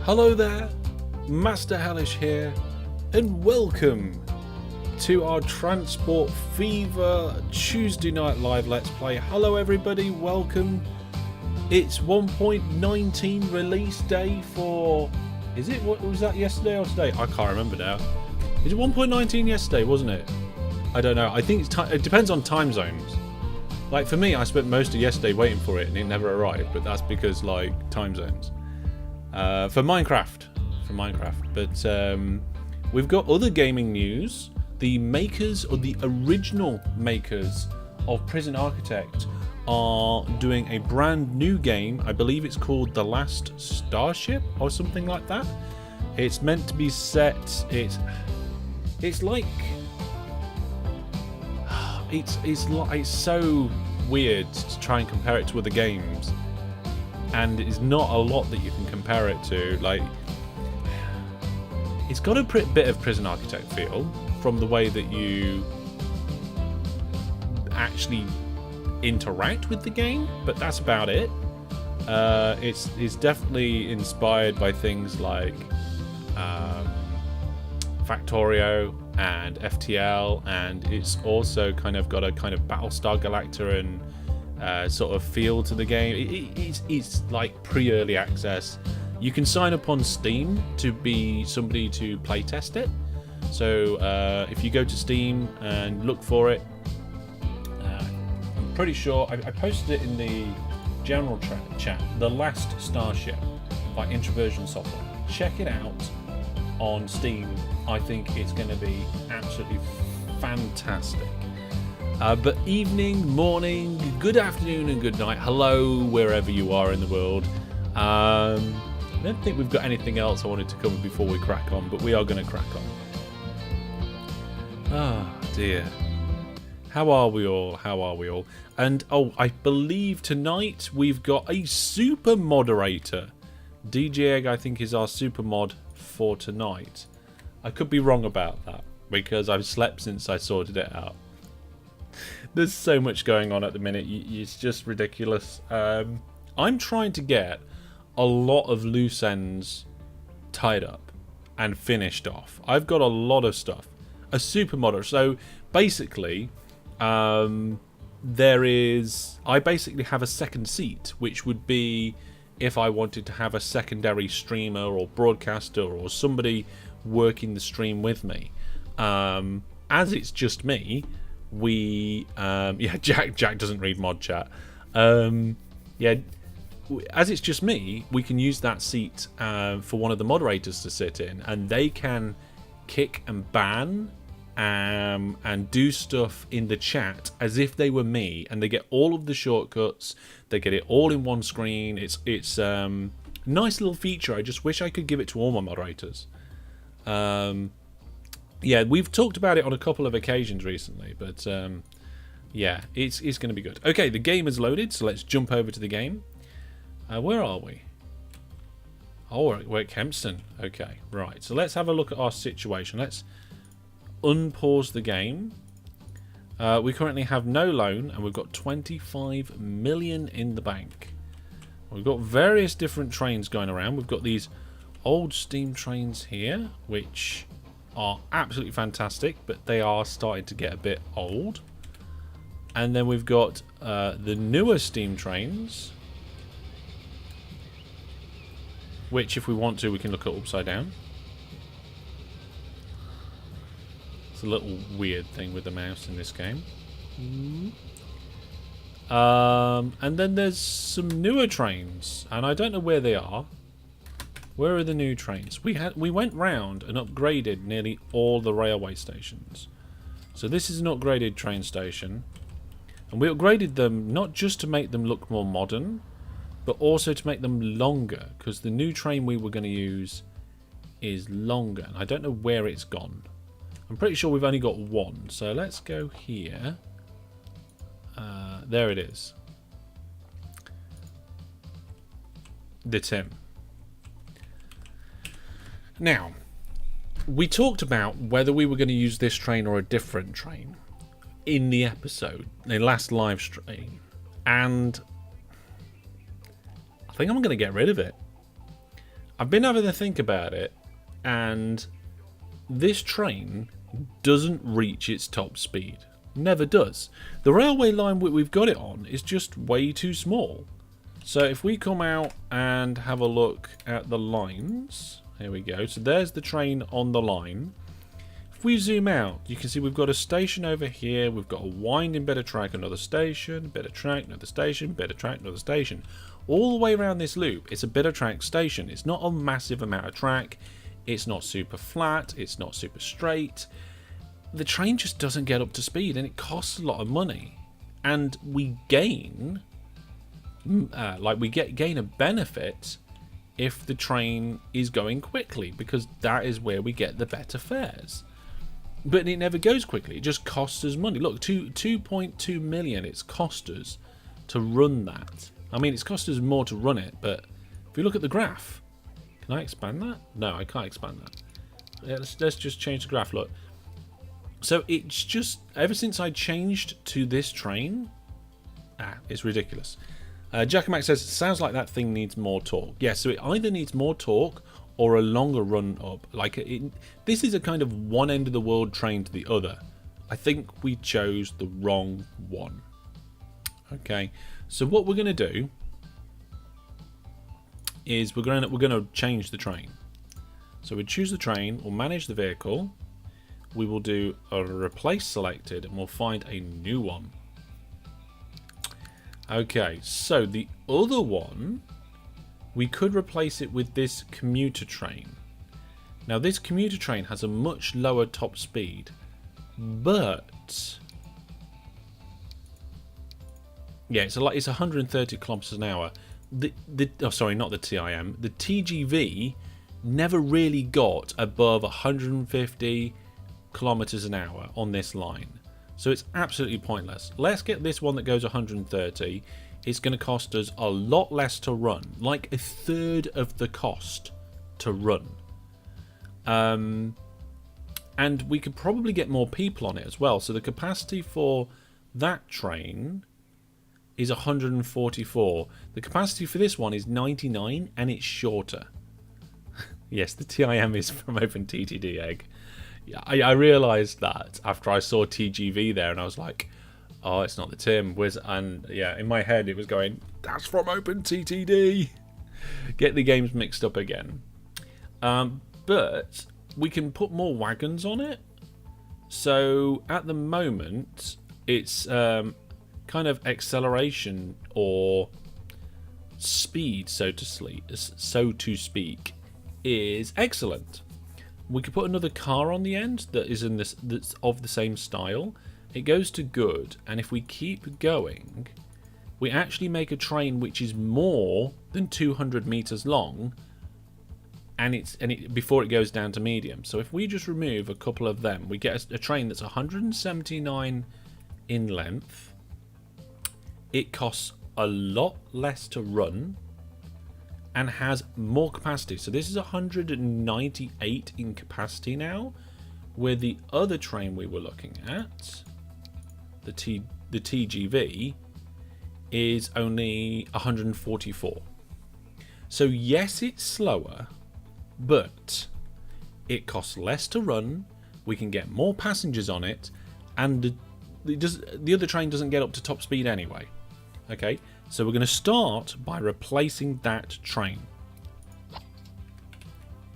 Hello there, Master Hellish here, and welcome to our Transport Fever Tuesday Night Live Let's Play. Hello everybody, welcome. It's 1.19 release day for... Is it? What was that, yesterday or today? I can't remember now. Is it 1.19 yesterday, wasn't it? I don't know. I think it depends on time zones. Like for me, I spent most of yesterday waiting for it and it never arrived, but that's because like time zones. For Minecraft. But we've got other gaming news. The makers, or the original makers of Prison Architect, are doing a brand new game. I believe it's called The Last Starship or something like that. It's meant to be set. It's like it's so weird to try and compare it to other games, and it's not a lot that you can compare it to. Like, it's got a bit of Prison Architect feel from the way that you actually interact with the game, but that's about it. It's definitely inspired by things like Factorio and FTL, and it's also kind of got a kind of Battlestar Galactica and sort of feel to the game. It's like pre-early access. You can sign up on Steam to be somebody to play test it. So if you go to Steam and look for it, I'm pretty sure I posted it in the general chat. The Last Starship by Introversion Software. Check it out on Steam. I think it's going to be absolutely fantastic. But evening, morning, good afternoon and good night. Hello, wherever you are in the world. I don't think we've got anything else I wanted to cover before we crack on, but we are going to crack on. Ah, dear. How are we all? And, I believe tonight we've got a super moderator. DJ Egg, I think, is our super mod for tonight. I could be wrong about that, because I've slept since I sorted it out. There's so much going on at the minute, it's just ridiculous. I'm trying to get a lot of loose ends tied up and finished off. I've got a lot of stuff. A super moderator. So basically, I basically have a second seat, which would be if I wanted to have a secondary streamer or broadcaster or somebody working the stream with me. As it's just me, Jack doesn't read mod chat. As it's just me, we can use that seat for one of the moderators to sit in, and they can kick and ban and do stuff in the chat as if they were me, and they get all of the shortcuts. They get it all in one screen. It's nice little feature. I just wish I could give it to all my moderators. We've talked about it on a couple of occasions recently, but it's going to be good. Okay, the game is loaded, so let's jump over to the game. Where are we? Oh, we're at Kempston. Okay, right. So let's have a look at our situation. Let's unpause the game. We currently have no loan, and we've got 25 million in the bank. We've got various different trains going around. We've got these old steam trains here, which are absolutely fantastic, but they are starting to get a bit old. And then we've got the newer steam trains, which, if we want to, we can look at upside down. It's a little weird thing with the mouse in this game. And then there's some newer trains, and I don't know where they are. Where are the new trains? We went round and upgraded nearly all the railway stations. So this is an upgraded train station, and we upgraded them not just to make them look more modern, but also to make them longer, because the new train we were going to use is longer, and I don't know where it's gone. I'm pretty sure we've only got one, so let's go here. There it is. The Tim. Now, we talked about whether we were going to use this train or a different train in the episode, the last live stream, and I think I'm going to get rid of it. I've been having to think about it, and this train doesn't reach its top speed. Never does. The railway line we've got it on is just way too small. So if we come out and have a look at the lines, here we go. So there's the train on the line. If we zoom out, you can see we've got a station over here. We've got a winding bit of track, another station, bit of track, another station, bit of track, another station. All the way around this loop, it's a bit of track station. It's not a massive amount of track. It's not super flat. It's not super straight. The train just doesn't get up to speed, and it costs a lot of money. And we gain, gain a benefit if the train is going quickly, because that is where we get the better fares. But it never goes quickly. It just costs us money. Look, 2.2 million it's cost us to run that. I mean, it's cost us more to run it, but if you look at the graph, can I expand that? No, I can't expand that. Yeah, let's just change the graph. Look. So it's just, ever since I changed to this train, it's ridiculous. Giacomac says, sounds like that thing needs more torque. Yeah, so it either needs more torque or a longer run up. This is a kind of one end of the world train to the other. I think we chose the wrong one. Okay, so what we're going to do is we're going to change the train. So we choose the train, we'll manage the vehicle. We will do a replace selected and we'll find a new one. Okay, so the other one, we could replace it with this commuter train. Now this commuter train has a much lower top speed, but yeah, it's 130 kilometers an hour. Sorry, not the TIM. The TGV never really got above 150 kilometers an hour on this line, so it's absolutely pointless. Let's get this one that goes 130. It's going to cost us a lot less to run, like a third of the cost to run, and we could probably get more people on it as well. So the capacity for that train is 144. The capacity for this one is 99, and it's shorter. Yes, the TIM is from OpenTTD Egg. I realised that after I saw TGV there, and I was like, oh, it's not the TIM. And yeah, in my head it was going, that's from OpenTTD. Get the games mixed up again. But we can put more wagons on it. So at the moment, it's kind of acceleration or speed, so to speak, is excellent. We could put another car on the end that is that's of the same style. It goes to good, and if we keep going, we actually make a train which is more than 200 meters long, and before it goes down to medium. So if we just remove a couple of them, we get a train that's 179 in length. It costs a lot less to run and has more capacity. So this is 198 in capacity now, where the other train we were looking at, the TGV, is only 144. So yes, it's slower, but it costs less to run. We can get more passengers on it, and the other train doesn't get up to top speed anyway. Okay, so we're going to start by replacing that train.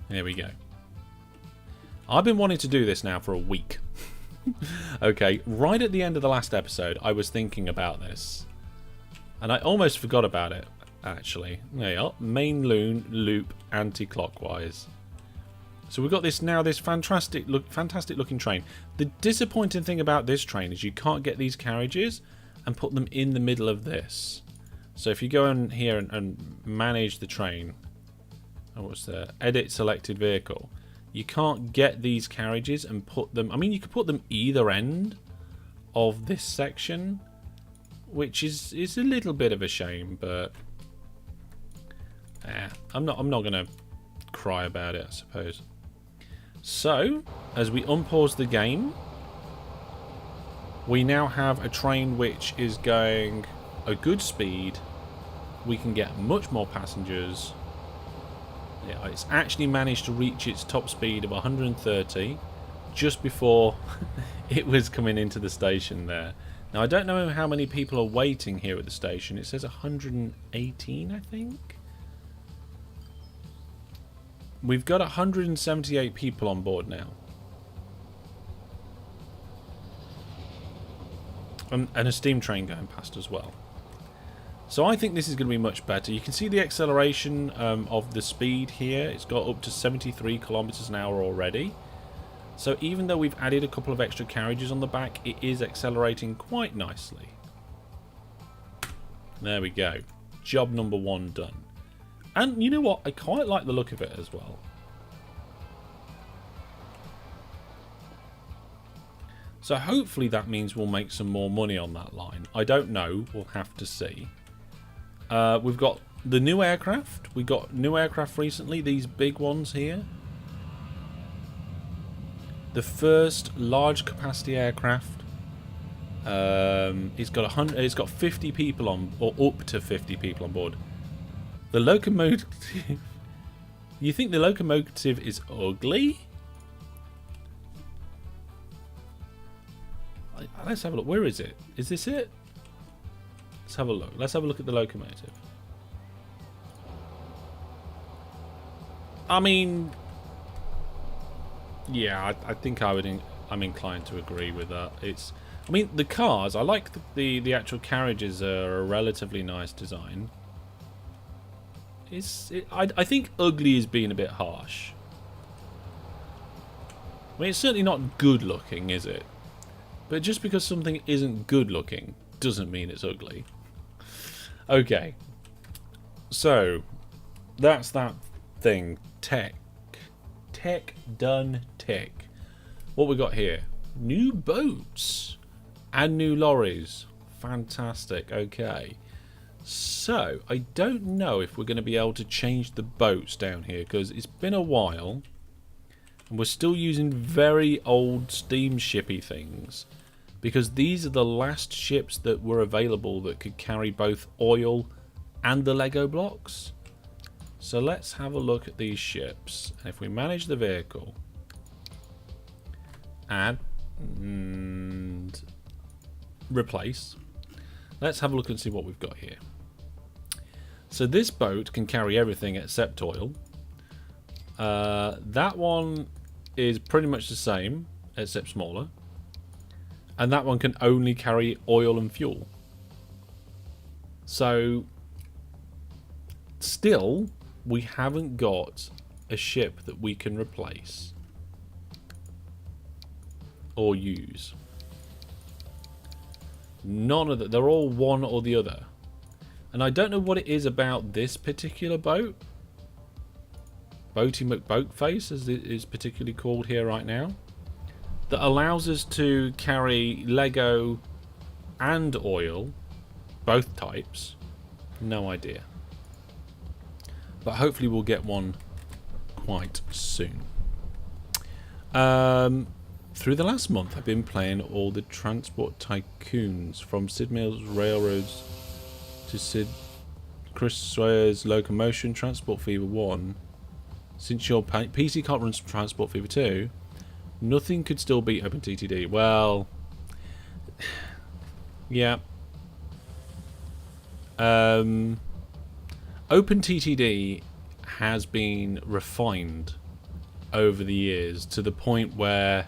There we go. I've been wanting to do this now for a week. Okay, right at the end of the last episode, I was thinking about this, and I almost forgot about it, actually. There you are. Main loop anti-clockwise. So we've got this fantastic looking train. The disappointing thing about this train is you can't get these carriages and put them in the middle of this. So if you go in here and manage the train, what's the edit selected vehicle, you can't get these carriages and put them. I mean, you could put them either end of this section, which is a little bit of a shame, but I'm not gonna cry about it, I suppose. So as we unpause the game, we now have a train which is going a good speed. We can get much more passengers. Yeah, it's actually managed to reach its top speed of 130 just before it was coming into the station there. Now, I don't know how many people are waiting here at the station. It says 118, I think. We've got 178 people on board now. And a steam train going past as well. So I think this is going to be much better. You can see the acceleration of the speed here. It's got up to 73 kilometers an hour already. So even though we've added a couple of extra carriages on the back, it is accelerating quite nicely. There we go. Job number 1 done. And you know what? I quite like the look of it as well. So hopefully that means we'll make some more money on that line. I don't know. We'll have to see. We've got the new aircraft. We got new aircraft recently. These big ones here. The first large capacity aircraft. It's got 50 people on, or up to 50 people on board. The locomotive. You think the locomotive is ugly? Let's have a look. Where is it? Is this it? Let's have a look. Let's have a look at the locomotive. I mean, yeah, I think I'm inclined to agree with that. I mean, the cars. I like the actual carriages are a relatively nice design. I think ugly is being a bit harsh. I mean, it's certainly not good looking, is it? But just because something isn't good looking doesn't mean it's ugly. Okay. So, that's that thing. Tech done tick. What we got here? New boats. And new lorries. Fantastic. Okay. So, I don't know if we're going to be able to change the boats down here, because it's been a while. And we're still using very old steamshipy things, because these are the last ships that were available that could carry both oil and the Lego blocks. So let's have a look at these ships. And if we manage the vehicle, add and replace, let's have a look and see what we've got here. So this boat can carry everything except oil. That one is pretty much the same, except smaller. And that one can only carry oil and fuel. So, still, we haven't got a ship that we can replace or use. None of that. They're all one or the other. And I don't know what it is about this particular boat. Boaty McBoatface, as it is particularly called here right now, that allows us to carry Lego and oil, both types. No idea. But hopefully we'll get one quite soon. Through the last month, I've been playing all the transport tycoons, from Sid Meier's Railroads to Chris Sawyer's Locomotion, Transport Fever 1. Since your PC can't run Transport Fever 2, nothing could still beat OpenTTD. Well, yeah. OpenTTD has been refined over the years to the point where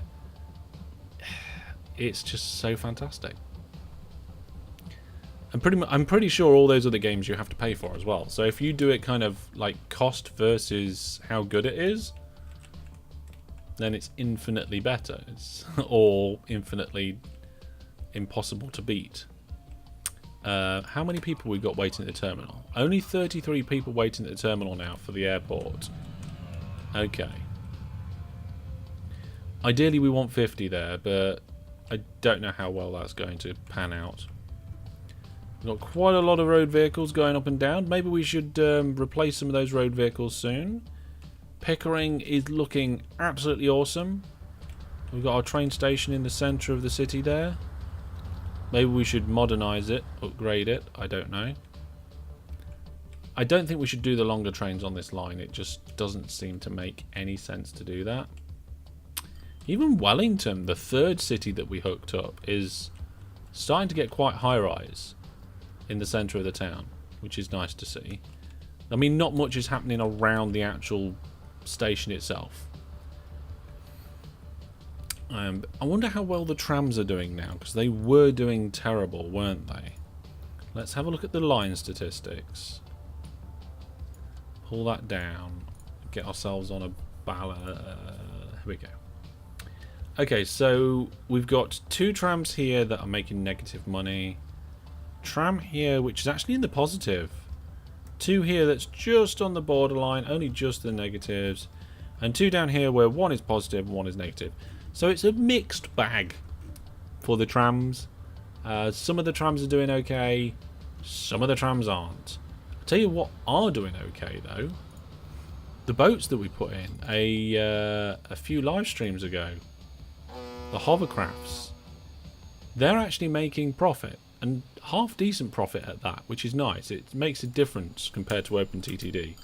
it's just so fantastic. I'm pretty sure all those other games you have to pay for as well. So if you do it kind of like cost versus how good it is, then it's infinitely better. Or infinitely impossible to beat. How many people we got waiting at the terminal? Only 33 people waiting at the terminal now for the airport. Okay. Ideally we want 50 there, but I don't know how well that's going to pan out. We've got quite a lot of road vehicles going up and down. Maybe we should replace some of those road vehicles soon. Pickering is looking absolutely awesome. We've got our train station in the centre of the city there. Maybe we should modernise it, upgrade it. I don't know. I don't think we should do the longer trains on this line. It just doesn't seem to make any sense to do that. Even Wellington, the third city that we hooked up, is starting to get quite high-rise in the centre of the town, which is nice to see. I mean, not much is happening around the actual station itself. I wonder how well the trams are doing now, because they were doing terrible, weren't they? Let's have a look at the line statistics. Pull that down. Get ourselves on a balance. Here we go. Okay, so we've got 2 trams here that are making negative money. Tram here, which is actually in the positive. 2 here that's just on the borderline, only just the negatives. And 2 down here where 1 is positive and 1 is negative. So it's a mixed bag for the trams. Some of the trams are doing okay. Some of the trams aren't. I'll tell you what are doing okay though. The boats that we put in a few live streams ago. The hovercrafts. They're actually making profit. And half decent profit at that, which is nice. It makes a difference compared to OpenTTD.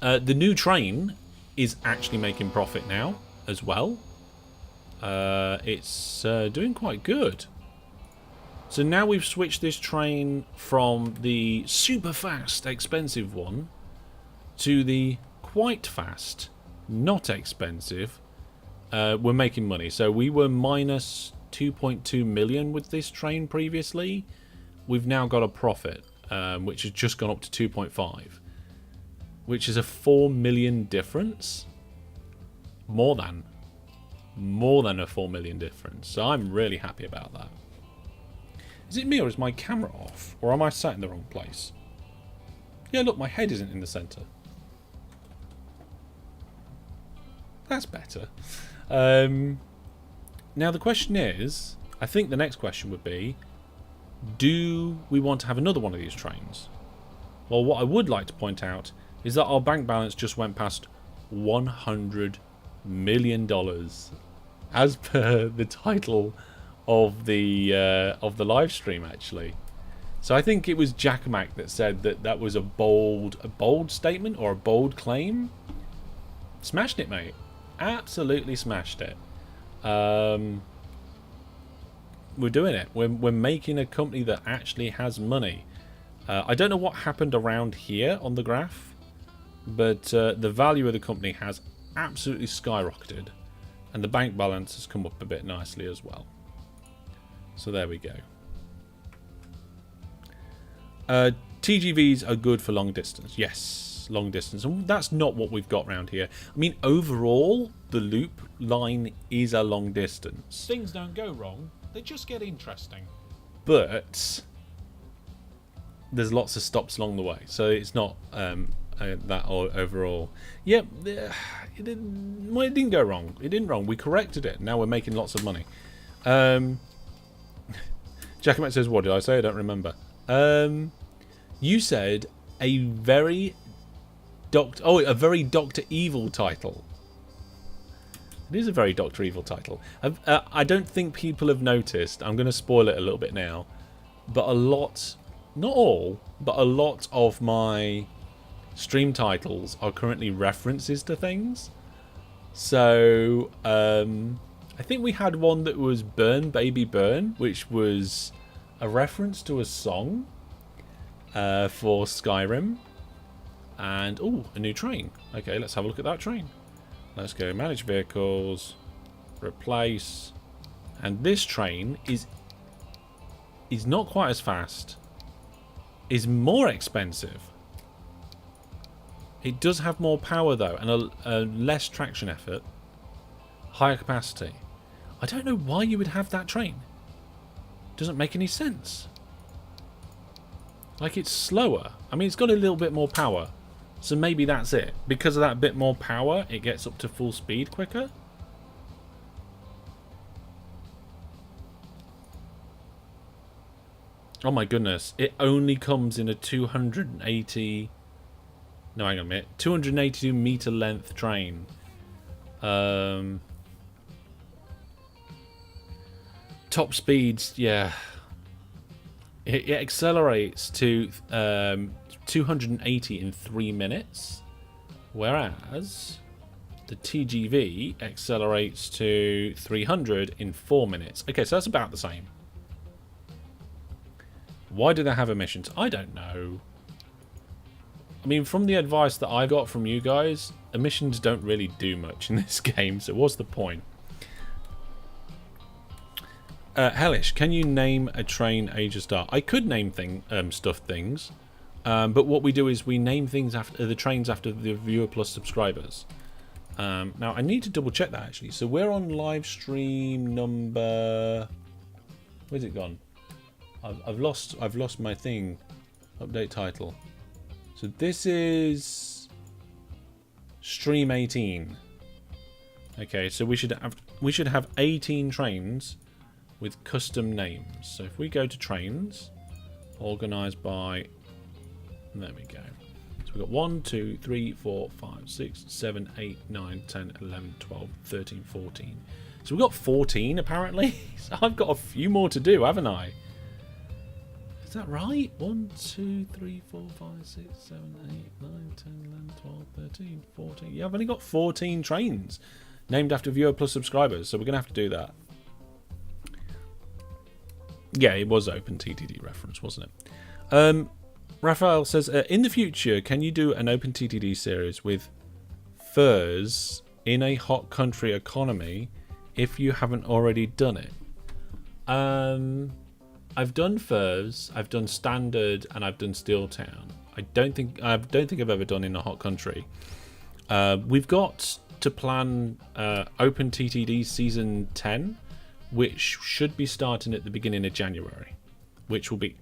The new train is actually making profit now as well. It's doing quite good. So now we've switched this train from the super fast, expensive one to the quite fast, not expensive. We're making money. So we were minus 2.2 million with this train previously. We've now got a profit, which has just gone up to 2.5, which is a 4 million difference. More than a 4 million difference. So I'm really happy about that. Is it me or is my camera off? Or am I sat in the wrong place? Yeah, look, my head isn't in the centre. That's better. Now the question is, I think the next question would be, do we want to have another one of these trains? Well, what I would like to point out is that our bank balance just went past $100 million, as per the title of the live stream, actually. So I think it was Jack Mac that said that that was a bold statement or a bold claim. Smashed it, mate. Absolutely smashed it. We're doing it. We're making a company that actually has money. I don't know what happened around here on the graph, but the value of the company has absolutely skyrocketed, and the bank balance has come up a bit nicely as well. So there we go. TGVs are good for long distance. Yes, long distance. And that's not what we've got around here. I mean, overall, the loop line is a long distance. Things don't go wrong. They just get interesting. But there's lots of stops along the way. So it's not that overall. Yep, it didn't go wrong. It didn't wrong. We corrected it. Now we're making lots of money. Jackamet says, what did I say? I don't remember. You said a very Dr. Evil title. It is a very Dr. Evil title. I don't think people have noticed. I'm going to spoil it a little bit now. But a lot, not all, but a lot of my stream titles are currently references to things. So, I think we had one that was Burn Baby Burn, which was a reference to a song for Skyrim. And, oh, a new train. Okay, let's have a look at that train. Let's go manage vehicles, replace. And this train is not quite as fast. Is more expensive. It does have more power though, and a less traction effort. Higher capacity. I don't know why you would have that train. Doesn't make any sense. Like, it's slower. I mean, it's got a little bit more power. So maybe that's it. Because of that bit more power, it gets up to full speed quicker. Oh my goodness. It only comes in a 280... No, hang on a minute. 282 meter length train. Top speeds, yeah. it accelerates to 280 in 3 minutes, whereas the TGV accelerates to 300 in 4 minutes. Okay, so that's about the same. Why do they have emissions? I don't know. I mean, from the advice that I got from you guys, emissions don't really do much in this game, so what's the point? Hellish, can you name a train age of star? I could name things, but what we do is we name things after the trains after the viewer plus subscribers. Now I need to double check that actually. So we're on live stream number. Where's it gone? I've lost my thing. Update title. So this is stream 18. Okay, so we should have 18 trains with custom names. So if we go to trains, organized by, there we go. So we've got 1, 2, 3, 4, 5, 6, 7, 8, 9, 10, 11, 12, 13, 14. So we've got 14 apparently. So I've got a few more to do, haven't I? Is that right? 1, 2, 3, 4, 5, 6, 7, 8, 9, 10, 11, 12, 13, 14. Yeah, I've only got 14 trains named after viewer plus subscribers. So we're going to have to do that. Yeah, it was open TTD reference, wasn't it? Raphael says, in the future, can you do an open TTD series with furs in a hot country economy if you haven't already done it? I've done furs, I've done standard, and I've done Steel Town. I don't think I've ever done in a hot country. We've got to plan open TTD season 10. Which should be starting at the beginning of January, which will be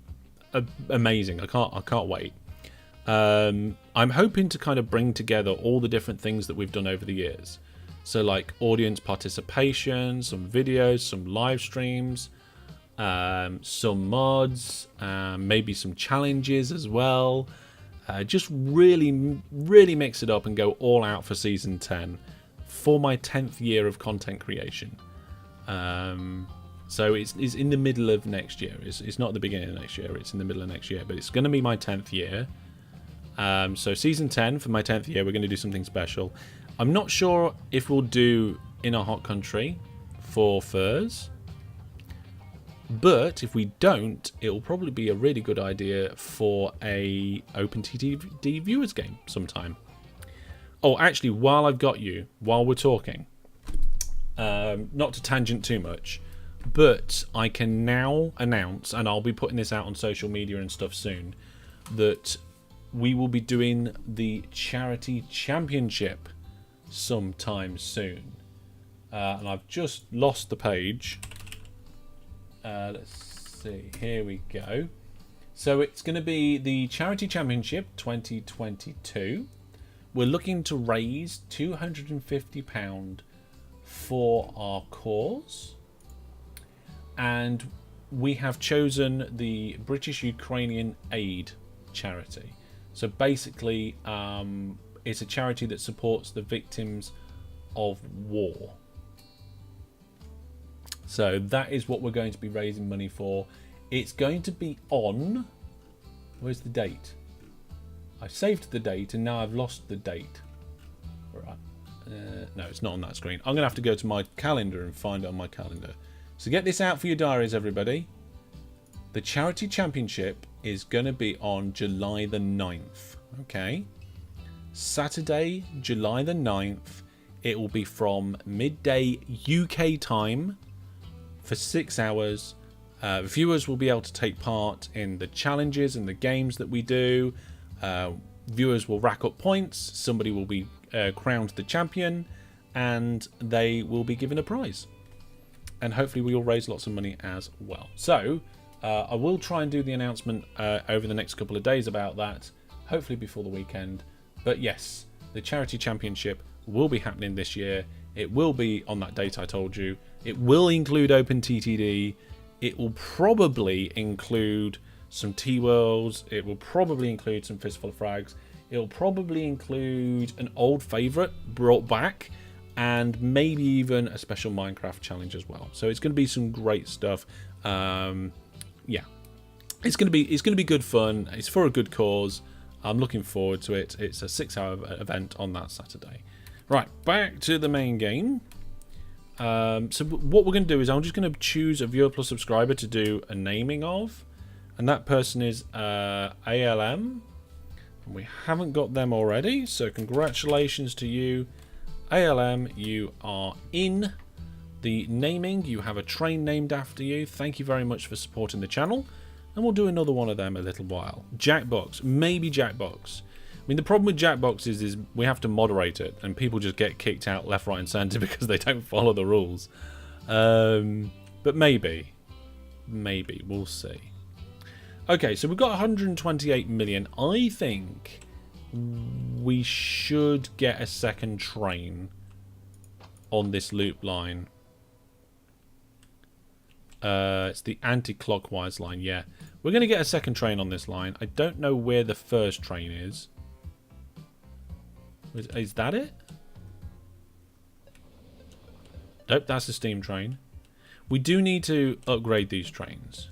amazing. I can't wait. I'm hoping to kind of bring together all the different things that we've done over the years. So like audience participation, some videos, some live streams, some mods, maybe some challenges as well. Just really mix it up and go all out for season 10 for my 10th year of content creation. So it's in the middle of next year. It's not the beginning of next year. It's in the middle of next year. But it's going to be my 10th year. So season 10 for my 10th year, we're going to do something special. I'm not sure if we'll do in a hot country for furs. But if we don't, it will probably be a really good idea for a open TTD viewers game sometime. Oh, actually, while I've got you, while we're talking, not to tangent too much, but I can now announce, and I'll be putting this out on social media and stuff soon, that we will be doing the charity championship sometime soon. And I've just lost the page. Let's see, here we go. So it's going to be the charity championship 2022. We're looking to raise £250 for our cause, and we have chosen the British Ukrainian Aid charity. So basically it's a charity that supports the victims of war. So that is what we're going to be raising money for. It's going to be on, where's the date? I saved the date and now I've lost the date. Right. No, it's not on that screen. I'm going to have to go to my calendar and find it on my calendar. So get this out for your diaries, everybody. The charity championship is going to be on July the 9th. Okay. Saturday, July the 9th. It will be from midday UK time for 6 hours. Viewers will be able to take part in the challenges and the games that we do. Viewers will rack up points. Somebody will be crowned the champion, and they will be given a prize. And hopefully we will raise lots of money as well. So I will try and do the announcement over the next couple of days about that, hopefully before the weekend. But yes, the charity championship will be happening this year. It will be on that date I told you. It will include Open TTD. It will probably include some T-Worlds. It will probably include some Fistful of Frags. It will probably include an old favourite brought back, and maybe even a special Minecraft challenge as well. So it's going to be some great stuff. Yeah. it's gonna be good fun. It's for a good cause. I'm looking forward to it. It's a 6-hour event on that Saturday. Right, back to the main game. So what we're going to do is I'm just going to choose a viewer plus subscriber to do a naming of, and that person is ALM. And we haven't got them already, so congratulations to you, ALM. You are in the naming. You have a train named after you. Thank you very much for supporting the channel. And we'll do another one of them in a little while. Jackbox. Maybe Jackbox. I mean, the problem with Jackbox is we have to moderate it. And people just get kicked out left, right and centre because they don't follow the rules. But maybe. Maybe. We'll see. Okay, so we've got 128 million. I think we should get a second train on this loop line. It's the anti-clockwise line, yeah. We're going to get a second train on this line. I don't know where the first train is. Is that it? Nope, that's the steam train. We do need to upgrade these trains.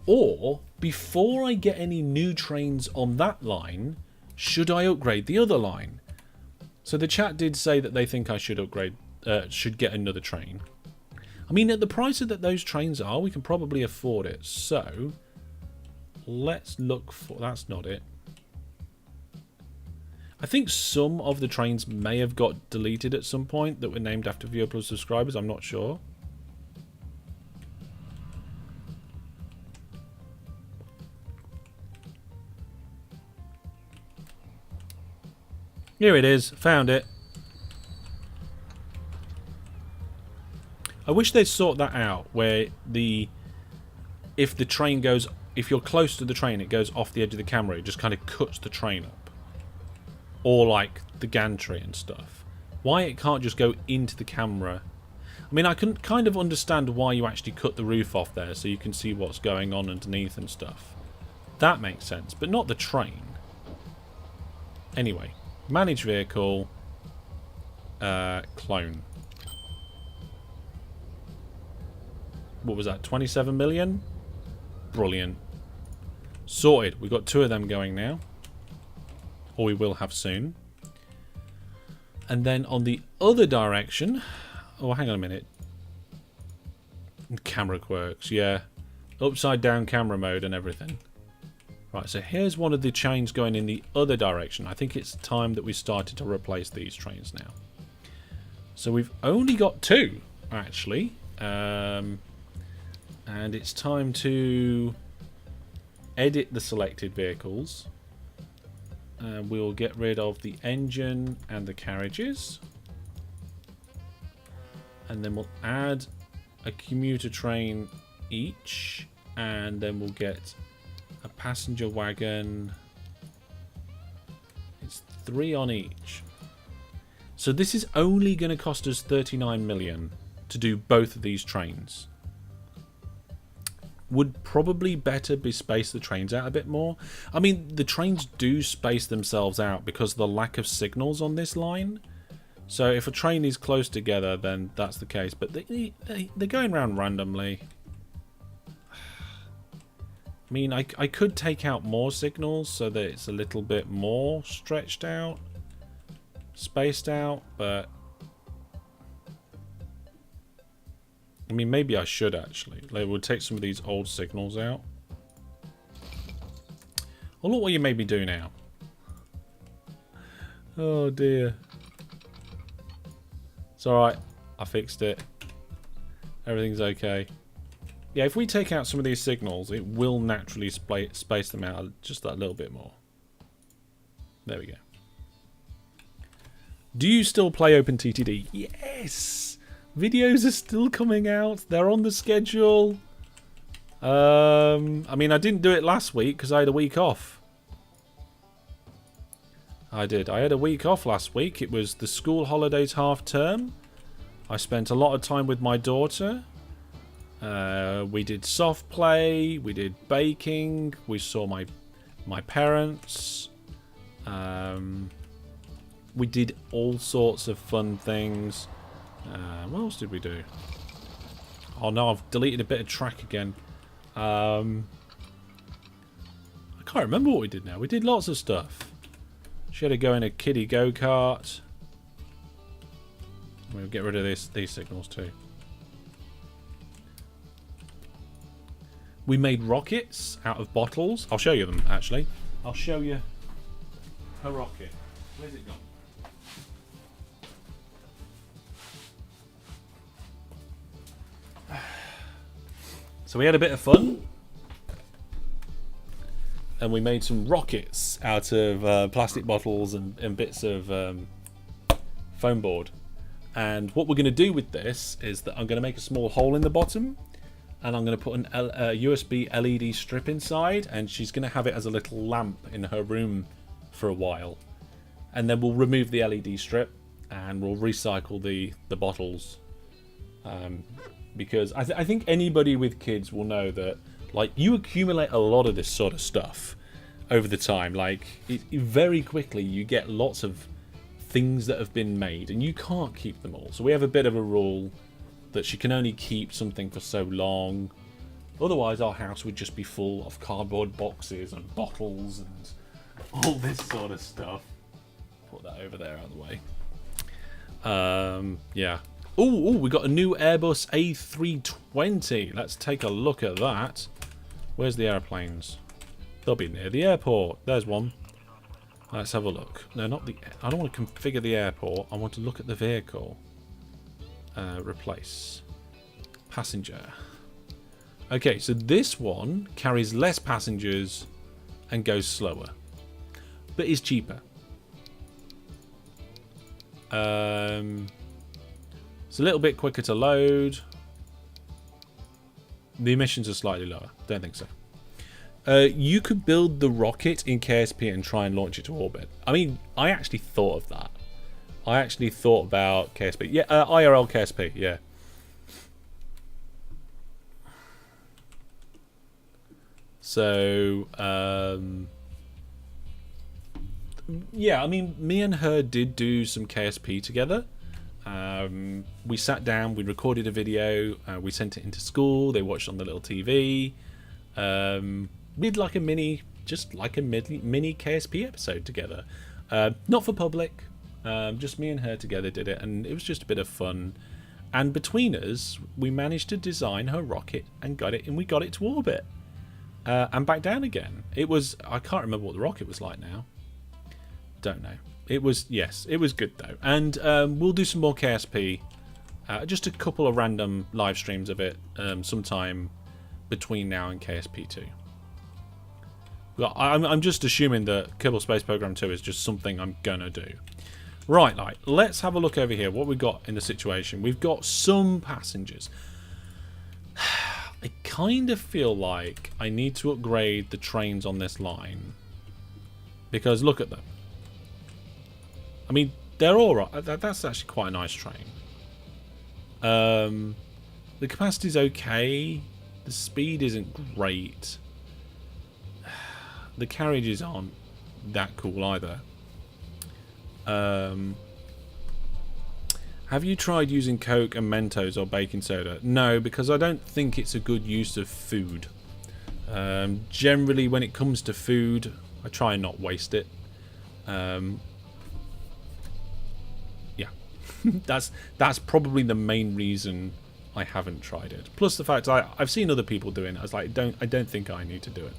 Or, before I get any new trains on that line, should I upgrade the other line? So the chat did say that they think I should upgrade, should get another train. I mean, at the price that those trains are, we can probably afford it. So, let's look for... That's not it. I think some of the trains may have got deleted at some point that were named after viewer plus subscribers. I'm not sure. Here it is. Found it. I wish they'd sort that out where if the train goes, if you're close to the train, it goes off the edge of the camera. It just kind of cuts the train up. Or like the gantry and stuff. Why it can't just go into the camera. I mean, I can kind of understand why you actually cut the roof off there so you can see what's going on underneath and stuff. That makes sense, but not the train. Anyway, manage vehicle, clone. What was that, 27 million? Brilliant. Sorted. We've got 2 of them going now. Or we will have soon. And then on the other direction... Oh, hang on a minute. Camera quirks, yeah. Upside down camera mode and everything. Right, so here's one of the trains going in the other direction. I think it's time that we started to replace these trains now. So we've only got 2, actually. And it's time to edit the selected vehicles. We'll get rid of the engine and the carriages. And then we'll add a commuter train each. And then we'll get a passenger wagon. It's 3 on each. So this is only going to cost us 39 million to do both of these trains. Would probably better be space the trains out a bit more. I mean, the trains do space themselves out because of the lack of signals on this line. So if a train is close together, then that's the case. But they're going around randomly. I mean, I could take out more signals so that it's a little bit more stretched out, spaced out, but... I mean, maybe I should actually. Like, we'll take some of these old signals out. Well, look what you made me do now. Oh dear. It's alright. I fixed it. Everything's okay. Yeah, if we take out some of these signals, it will naturally space them out just that little bit more. There we go. Do you still play OpenTTD? Yes! Videos are still coming out. They're on the schedule. I mean, I didn't do it last week because I had a week off. I did. I had a week off last week. It was the school holidays half term. I spent a lot of time with my daughter. We did soft play. We did baking. We saw my parents. We did all sorts of fun things. What else did we do? Oh no, I've deleted a bit of track again. can't remember what we did now. We did lots of stuff. She had to go in a kiddie go-kart. We'll get rid of these signals too. We made rockets out of bottles. I'll show you them, actually. I'll show you her rocket. Where's it gone? So we had a bit of fun. And we made some rockets out of plastic bottles and bits of foam board. And what we're going to do with this is that I'm going to make a small hole in the bottom. And I'm going to put a USB LED strip inside. And she's going to have it as a little lamp in her room for a while. And then we'll remove the LED strip. And we'll recycle the bottles. Because I think anybody with kids will know that, like, you accumulate a lot of this sort of stuff over the time. Like, very quickly you get lots of things that have been made and you can't keep them all. So we have a bit of a rule that she can only keep something for so long. Otherwise our house would just be full of cardboard boxes and bottles and all this sort of stuff. Put that over there out of the way. Yeah. Oh, we got a new Airbus A320. Let's take a look at that. Where's the airplanes? They'll be near the airport. There's one. Let's have a look. No, not the... I don't want to configure the airport. I want to look at the vehicle. Replace. Passenger. Okay, so this one carries less passengers and goes slower. But is cheaper. It's a little bit quicker to load. The emissions are slightly lower. Don't think so. You could build the rocket in KSP and try and launch it to orbit. I mean, I actually thought of that. I actually thought about KSP. Yeah, IRL KSP, yeah. So, yeah, I mean, me and her did do some KSP together. We sat down, we recorded a video, we sent it into school, they watched on the little TV. We did like a mini KSP episode together. Not for public, just me and her together did it, and it was just a bit of fun. And between us, we managed to design her rocket and we got it to orbit. And back down again. It was, I can't remember what the rocket was like now. Don't know. It was, yes, it was good though. And we'll do some more KSP. Just a couple of random live streams of it sometime between now and KSP 2. Well, I'm just assuming that Kerbal Space Program 2 is just something I'm going to do. Right, like, let's have a look over here. What we got in the situation. We've got some passengers. I kind of feel like I need to upgrade the trains on this line. Because look at them. I mean, they're all right. That's actually quite a nice train. The capacity's okay. The speed isn't great. The carriages aren't that cool either. Have you tried using Coke and Mentos or baking soda? No, because I don't think it's a good use of food. Generally, when it comes to food, I try and not waste it. Yeah, that's probably the main reason I haven't tried it. Plus the fact I've seen other people doing it. I was like, I don't think I need to do it.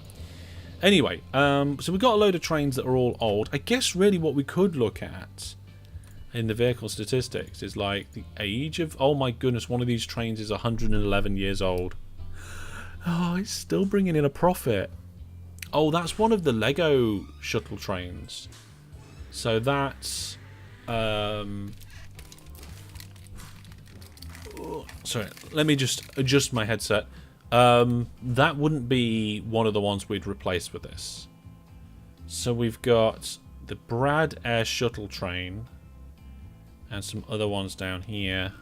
Anyway, so we've got a load of trains that are all old. I guess really what we could look at in the vehicle statistics is like the age of... Oh my goodness, one of these trains is 111 years old. Oh, it's still bringing in a profit. Oh, that's one of the Lego shuttle trains. So that's... sorry, let me just adjust my headset. That wouldn't be one of the ones we'd replace with this. So we've got the Brad Air Shuttle train and some other ones down here.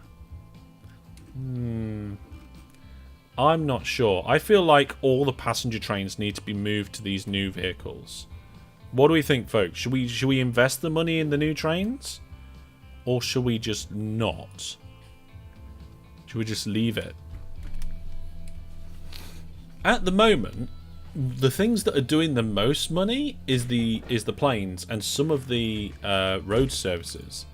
I'm not sure. I feel like all the passenger trains need to be moved to these new vehicles. What do we think, folks? Should we invest the money in the new trains? Or should we just not? Should we just leave it? At the moment, the things that are doing the most money is the planes and some of the road services.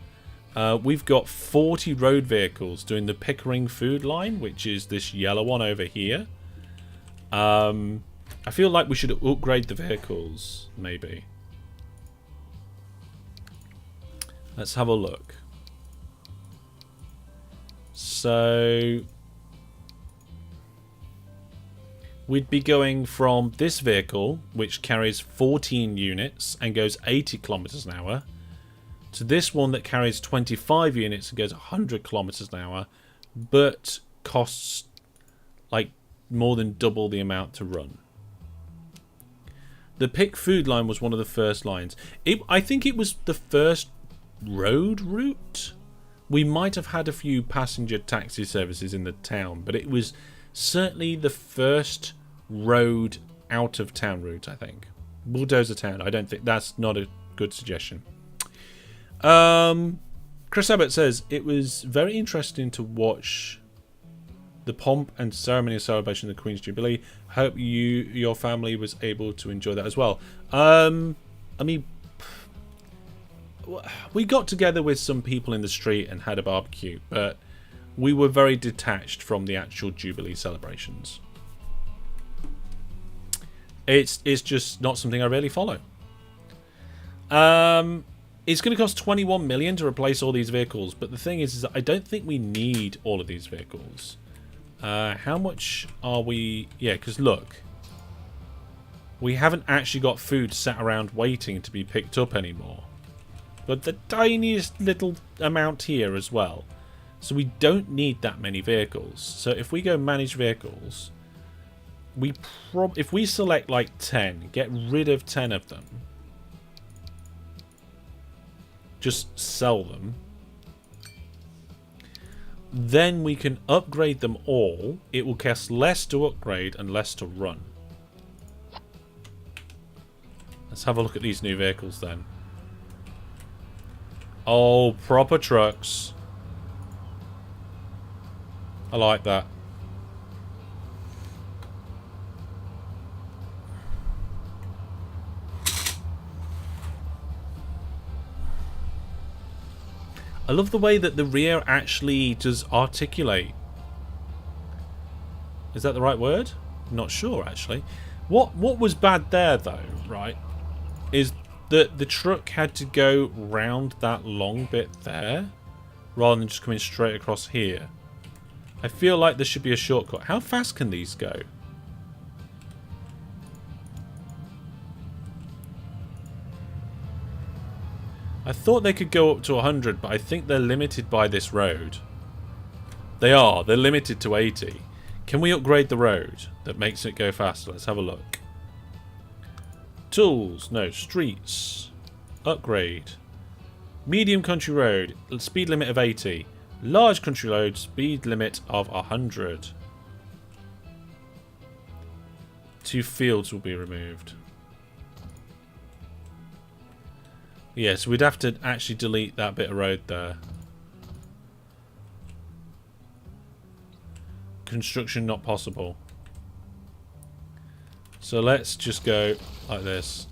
We've got 40 road vehicles doing the Pickering food line, which is this yellow one over here. I feel like we should upgrade the vehicles, maybe. Let's have a look. So we'd be going from this vehicle, which carries 14 units and goes 80 kilometers an hour, to this one that carries 25 units and goes 100 kilometers an hour, but costs like more than double the amount to run. The Pick food line was one of the first lines. I think it was the first road route. We might have had a few passenger taxi services in the town, but it was certainly the first road out of town route, I think. Bulldozer Town. I don't think that's not a good suggestion. Chris Abbott says it was very interesting to watch the pomp and ceremony of celebration of the Queen's Jubilee. Hope your family was able to enjoy that as well. I mean, we got together with some people in the street and had a barbecue, but we were very detached from the actual Jubilee celebrations. It's just not something I really follow. It's going to cost 21 million to replace all these vehicles, but the thing is that I don't think we need all of these vehicles. How much are we? Yeah, because look, we haven't actually got food sat around waiting to be picked up anymore. But the tiniest little amount here as well. So we don't need that many vehicles. So if we go manage vehicles, if we select like 10, get rid of 10 of them, just sell them, then we can upgrade them all. It will cost less to upgrade and less to run. Let's have a look at these new vehicles then. Oh, proper trucks. I like that. I love the way that the rear actually does articulate. Is that the right word? I'm not sure, actually. What was bad there, though, right, is that the truck had to go round that long bit there rather than just coming straight across here. I feel like there should be a shortcut. How fast can these go? I thought they could go up to 100, but I think they're limited by this road. They are. They're limited to 80. Can we upgrade the road that makes it go faster? Let's have a look. Tools. No. Streets. Upgrade. Medium country road. Speed limit of 80. Large country road. Speed limit of 100. 2 fields will be removed. Yeah, so we'd have to actually delete that bit of road there. Construction not possible. So let's just go like this.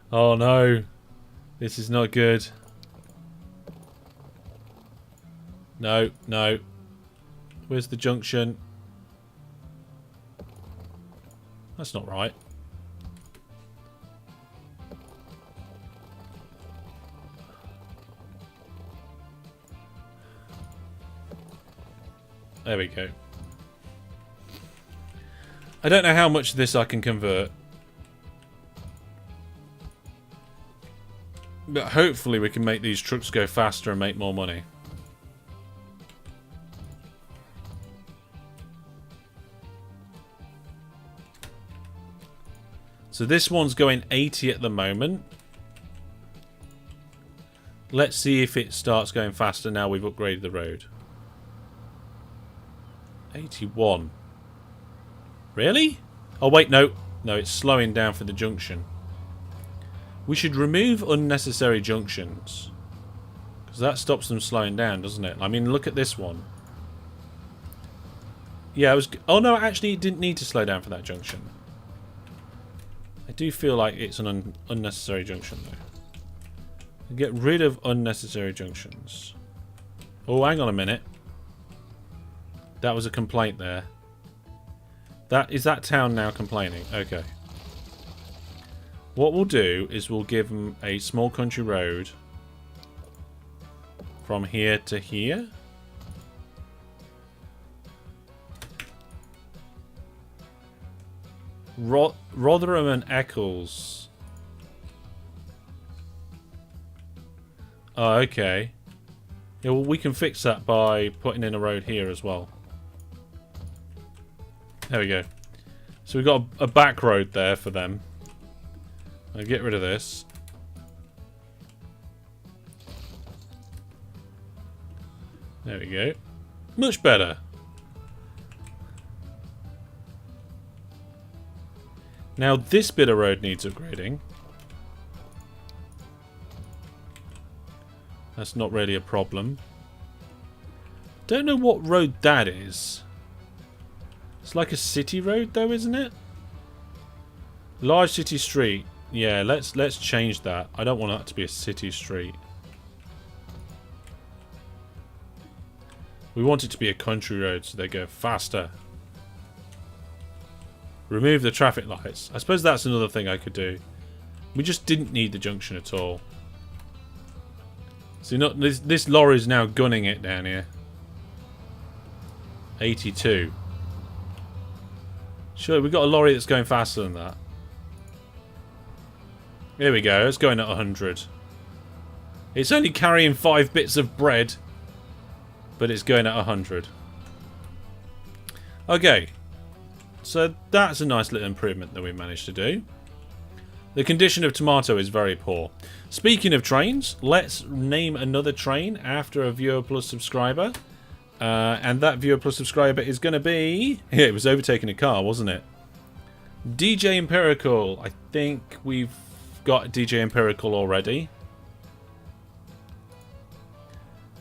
Oh no. This is not good. No, no. Where's the junction? That's not right. There we go. I don't know how much of this I can convert. But hopefully we can make these trucks go faster and make more money. So this one's going 80 at the moment. Let's see if it starts going faster now we've upgraded the road. 81. Really? Oh wait, no. No, it's slowing down for the junction. We should remove unnecessary junctions. Because that stops them slowing down, doesn't it? I mean, look at this one. Yeah, I was... Oh, no, actually, it didn't need to slow down for that junction. I do feel like it's an unnecessary junction, though. Get rid of unnecessary junctions. Oh, hang on a minute. That was a complaint there. Is that town now complaining? Okay. What we'll do is we'll give them a small country road from here to here. Rotherham and Eccles. Oh, okay. Yeah, well, we can fix that by putting in a road here as well. There we go. So we've got a back road there for them. I'll get rid of this. There we go. Much better. Now this bit of road needs upgrading. That's not really a problem. Don't know what road that is. It's like a city road though, isn't it? Large city street. Yeah, let's change that. I don't want that to be a city street. We want it to be a country road so they go faster. Remove the traffic lights. I suppose that's another thing I could do. We just didn't need the junction at all. See, this lorry's now gunning it down here. 82. Sure, we've got a lorry that's going faster than that. Here we go. It's going at 100. It's only carrying 5 bits of bread, but it's going at 100. Okay. So that's a nice little improvement that we managed to do. The condition of tomato is very poor. Speaking of trains, let's name another train after a Viewer Plus subscriber. And that Viewer Plus subscriber is going to be... Yeah, it was overtaking a car, wasn't it? DJ Empirical. I think we've got DJ Empirical already.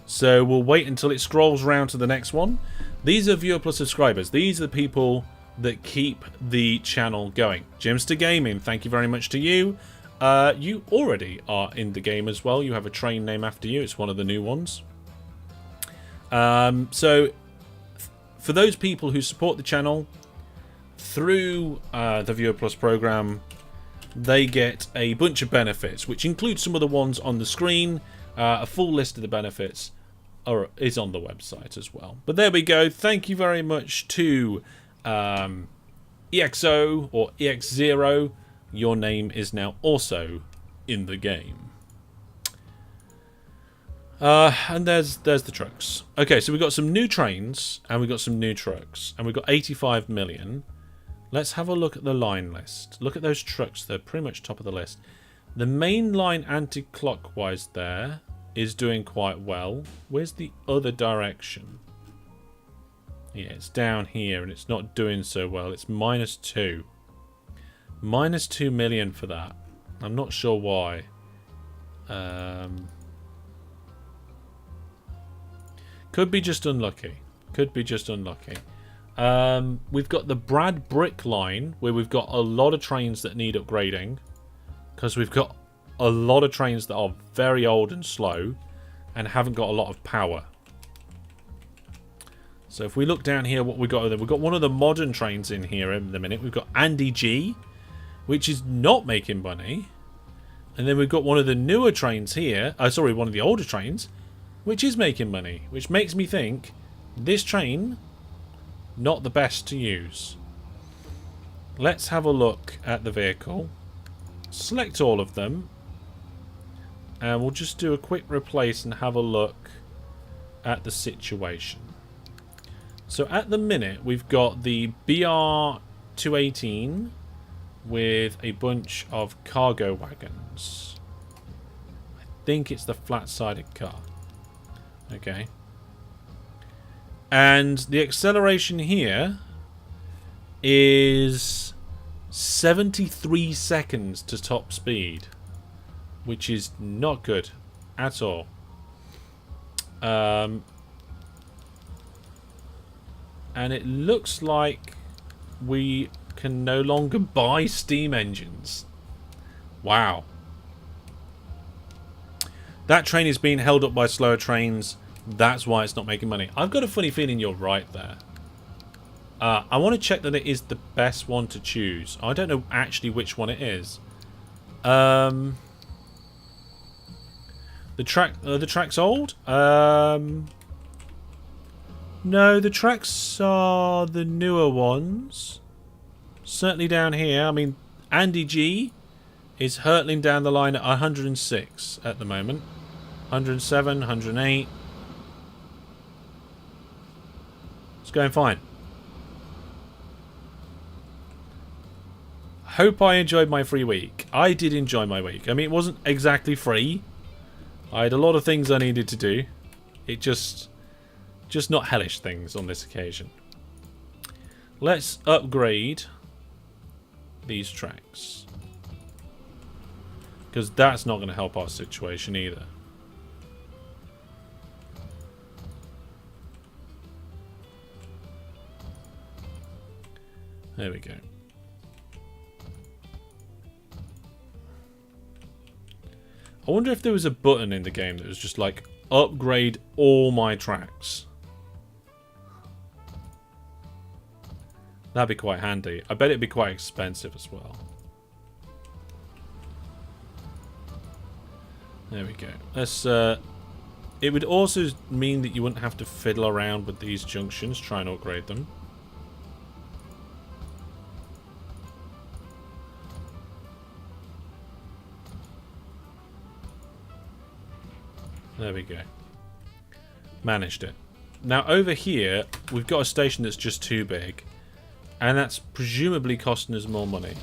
So we'll wait until it scrolls round to the next one. These are Viewer Plus subscribers. These are the people that keep the channel going. Jimster Gaming, thank you very much to you. You already are in the game as well. You have a train name after you. It's one of the new ones. So for those people who support the channel through the Viewer Plus program, they get a bunch of benefits, which include some of the ones on the screen. A full list of the benefits is on the website as well. But there we go. Thank you very much to EXO or EX0. Your name is now also in the game. And there's the trucks. Okay, so we've got some new trains and we've got some new trucks. And we've got 85 million. Let's have a look at the line list. Look at those trucks. They're pretty much top of the list. The main line anti-clockwise there is doing quite well. Where's the other direction? Yeah, it's down here and it's not doing so well. It's -2. -2 million for that. I'm not sure why. Could be just unlucky. Could be just unlucky. We've got the Brad Brick line where we've got a lot of trains that need upgrading. Because we've got a lot of trains that are very old and slow and haven't got a lot of power. So if we look down here, what we've got one of the modern trains in here in the minute. We've got Andy G, which is not making money. And then we've got one of the newer trains here. Sorry, one of the older trains, which is making money. Which makes me think this train, not the best to use. Let's have a look at the vehicle. Select all of them. And we'll just do a quick replace and have a look at the situation. So at the minute, we've got the BR218 with a bunch of cargo wagons. I think it's the flat-sided car. Okay. And the acceleration here is 73 seconds to top speed, which is not good at all. And it looks like we can no longer buy steam engines. Wow. That train is being held up by slower trains. That's why it's not making money. I've got a funny feeling you're right there. I want to check that it is the best one to choose. I don't know actually which one it is. The track's old? No, the tracks are the newer ones. Certainly down here. I mean, Andy G is hurtling down the line at 106 at the moment. 107, 108. It's going fine. Hope I enjoyed my free week. I did enjoy my week. I mean, it wasn't exactly free. I had a lot of things I needed to do. It just not hellish things on this occasion. Let's upgrade these tracks, because that's not going to help our situation either. There we go. I wonder if there was a button in the game that was just like, upgrade all my tracks. That'd be quite handy. I bet it'd be quite expensive as well. There we go. Let's, it would also mean that you wouldn't have to fiddle around with these junctions, trying to upgrade them. There we go. Managed it. Now over here, we've got a station that's just too big. And that's presumably costing us more money.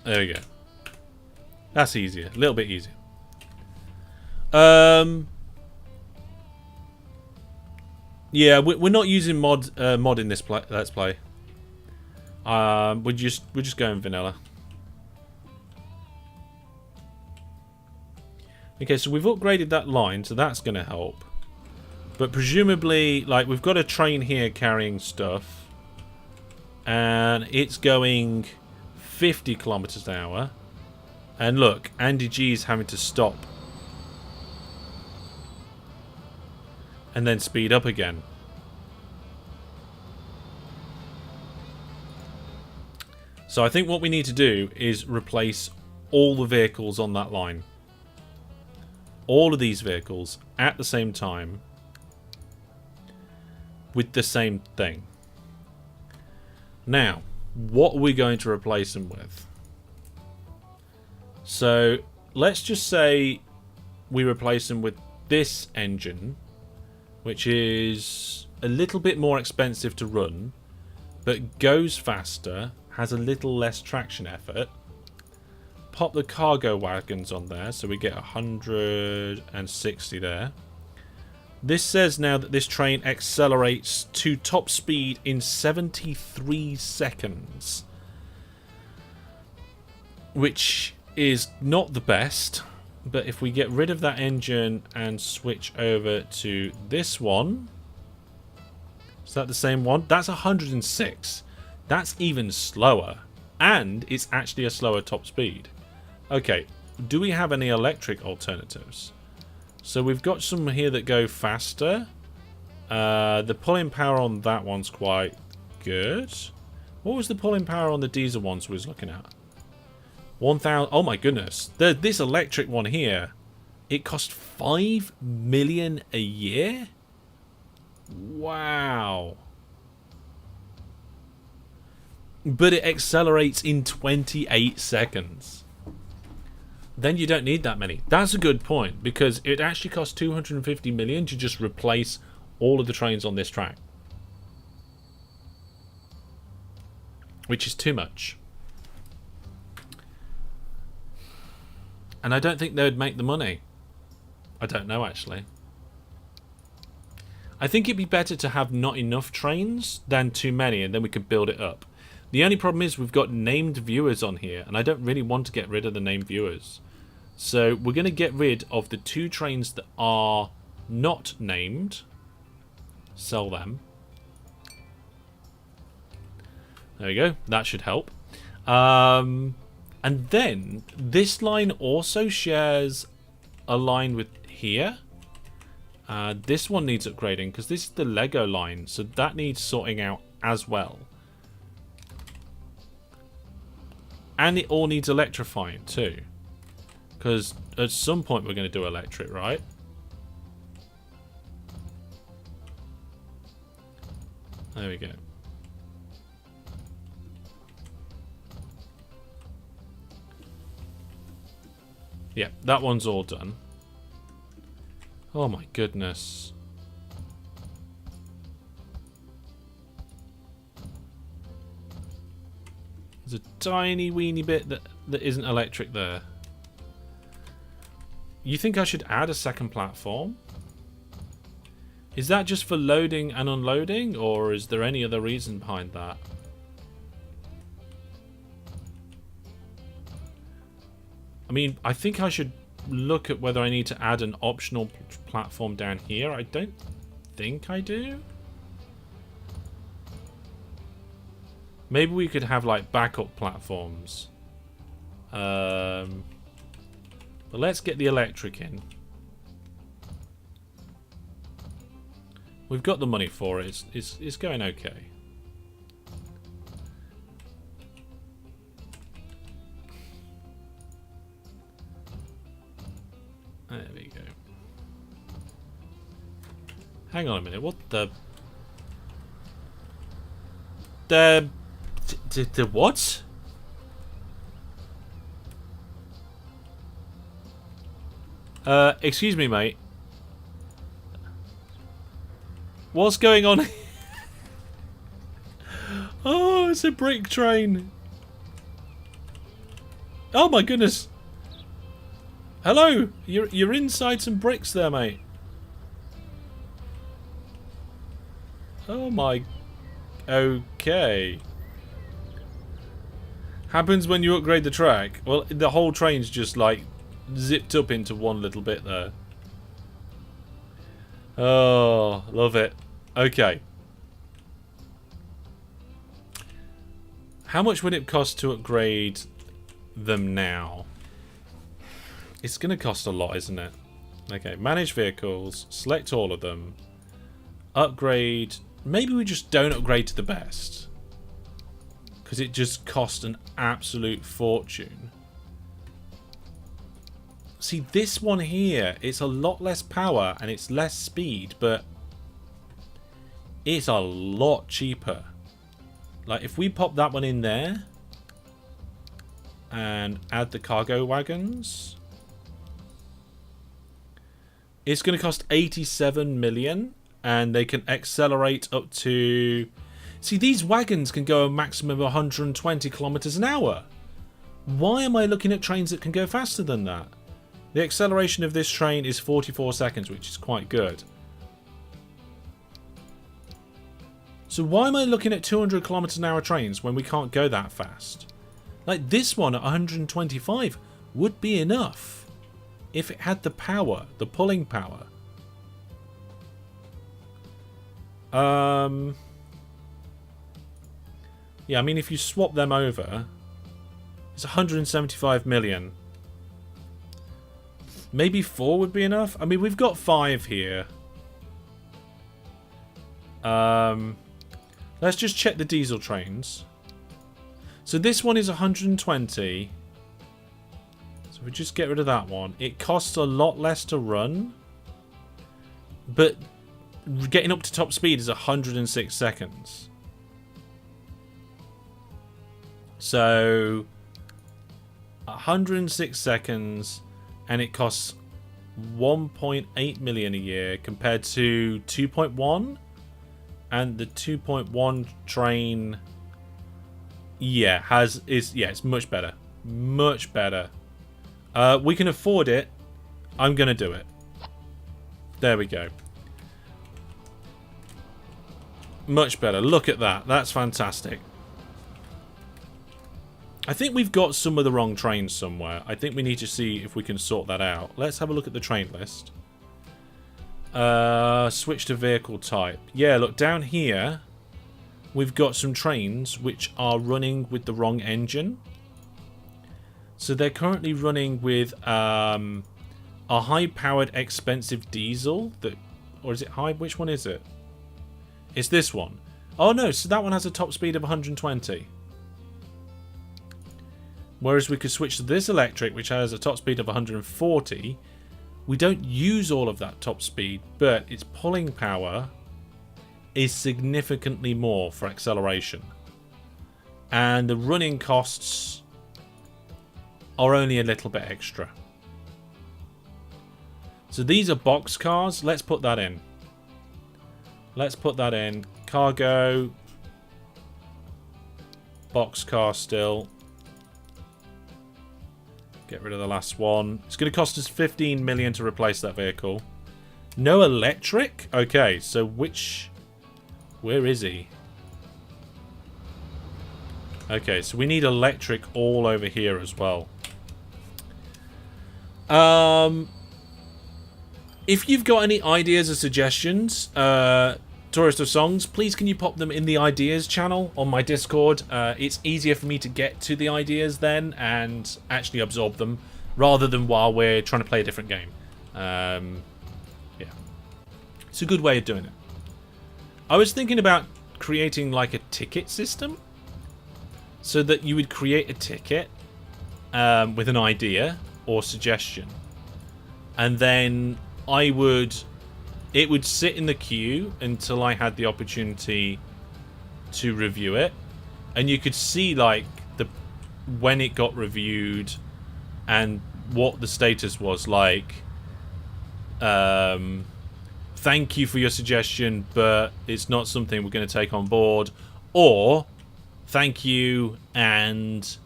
There we go. That's easier. A little bit easier. Yeah, we're not using mod in this let's play. We're just going vanilla. Okay, so we've upgraded that line, so that's going to help. But presumably, like, we've got a train here carrying stuff, and it's going 50 kilometers an hour. And look, Andy G is having to stop and then speed up again. So I think what we need to do is replace all the vehicles on that line. All of these vehicles at the same time with the same thing. Now, what are we going to replace them with? So let's just say we replace them with this engine, which is a little bit more expensive to run, but goes faster, has a little less traction effort. Pop the cargo wagons on there, so we get 160 there. This says now that this train accelerates to top speed in 73 seconds, which is not the best. But if we get rid of that engine and switch over to this one, is that the same one? That's 106. That's even slower, and it's actually a slower top speed. Okay, do we have any electric alternatives? So we've got some here that go faster. The pulling power on that one's quite good. What was the pulling power on the diesel ones we was looking at? 1,000. Oh my goodness. This electric one here, it cost 5 million a year? Wow. But it accelerates in 28 seconds. Then you don't need that many. That's a good point, because it actually costs 250 million to just replace all of the trains on this track, which is too much. And I don't think they would make the money. I don't know, actually. I think it'd be better to have not enough trains than too many, and then we could build it up. The only problem is we've got named viewers on here, and I don't really want to get rid of the named viewers. So we're going to get rid of the 2 trains that are not named. Sell them. There we go. That should help. And then this line also shares a line with here. This one needs upgrading because this is the Lego line, so that needs sorting out as well. And it all needs electrifying too, because at some point we're going to do electric, right? There we go. Yeah, that one's all done. Oh my goodness. There's a tiny weeny bit that isn't electric there. You think I should add a second platform? Is that just for loading and unloading, or is there any other reason behind that? I mean, I think I should look at whether I need to add an optional platform down here. I don't think I do. Maybe we could have like backup platforms. But let's get the electric in. We've got the money for it. It's going okay. There we go. Hang on a minute. What the... The what? Excuse me, mate. What's going on? Oh, it's a brick train. Oh my goodness. Hello, you're inside some bricks there, mate. Oh my. Okay. Happens when you upgrade the track. Well, the whole train's just like zipped up into one little bit there. Oh, love it. Okay. How much would it cost to upgrade them now? It's going to cost a lot, isn't it? Okay, manage vehicles, select all of them, upgrade. Maybe we just don't upgrade to the best, because it just costs an absolute fortune. See, this one here, it's a lot less power and it's less speed, but it's a lot cheaper. Like, if we pop that one in there and add the cargo wagons, it's going to cost 87 million, and they can accelerate up to... See, these wagons can go a maximum of 120 kilometers an hour. Why am I looking at trains that can go faster than that? The acceleration of this train is 44 seconds, which is quite good. So why am I looking at 200 kilometers an hour trains when we can't go that fast? Like, this one at 125 would be enough if it had the power, the pulling power. Yeah, I mean, if you swap them over, it's 175 million. Maybe 4 would be enough. I mean, we've got 5 here. Let's just check the diesel trains. So this one is 120. So we just get rid of that one. It costs a lot less to run, but getting up to top speed is 106 seconds. So 106 seconds, and it costs 1.8 million a year compared to 2.1, and the 2.1 train, yeah, it's much better, much better. We can afford it. I'm gonna do it. There we go. Much better. Look at that. That's fantastic. I think we've got some of the wrong trains somewhere. I think we need to see if we can sort that out. Let's have a look at the train list. Switch to vehicle type. Yeah, look, down here, we've got some trains which are running with the wrong engine. So they're currently running with a high-powered, expensive diesel. Or is it high? Which one is it? It's this one. Oh, no, so that one has a top speed of 120. Whereas we could switch to this electric, which has a top speed of 140. We don't use all of that top speed, but its pulling power is significantly more for acceleration. And the running costs are only a little bit extra. So these are box cars. Let's put that in. Let's put that in. Cargo. Box car still. Get rid of the last one. It's going to cost us 15 million to replace that vehicle. No electric? Okay, so which... Where is he? Okay, so we need electric all over here as well. If you've got any ideas or suggestions, Tourist of Songs, please can you pop them in the ideas channel on my Discord. It's easier for me to get to the ideas then and actually absorb them rather than while we're trying to play a different game. Yeah. It's a good way of doing it. I was thinking about creating like a ticket system so that you would create a ticket with an idea or suggestion, and then it would sit in the queue until I had the opportunity to review it, and you could see like when it got reviewed and what the status was like. Thank you for your suggestion, but it's not something we're going to take on board, or thank you and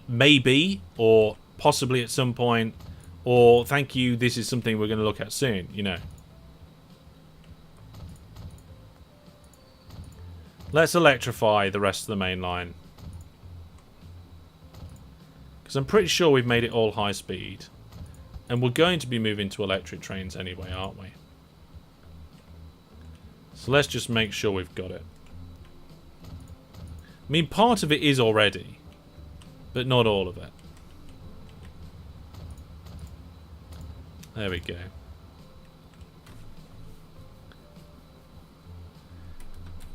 maybe or possibly at some point, or thank you, this is something we're going to look at soon, you know. Let's electrify the rest of the main line, because I'm pretty sure we've made it all high speed, and we're going to be moving to electric trains anyway, aren't we? So let's just make sure we've got it. I mean, part of it is already, but not all of it. There we go.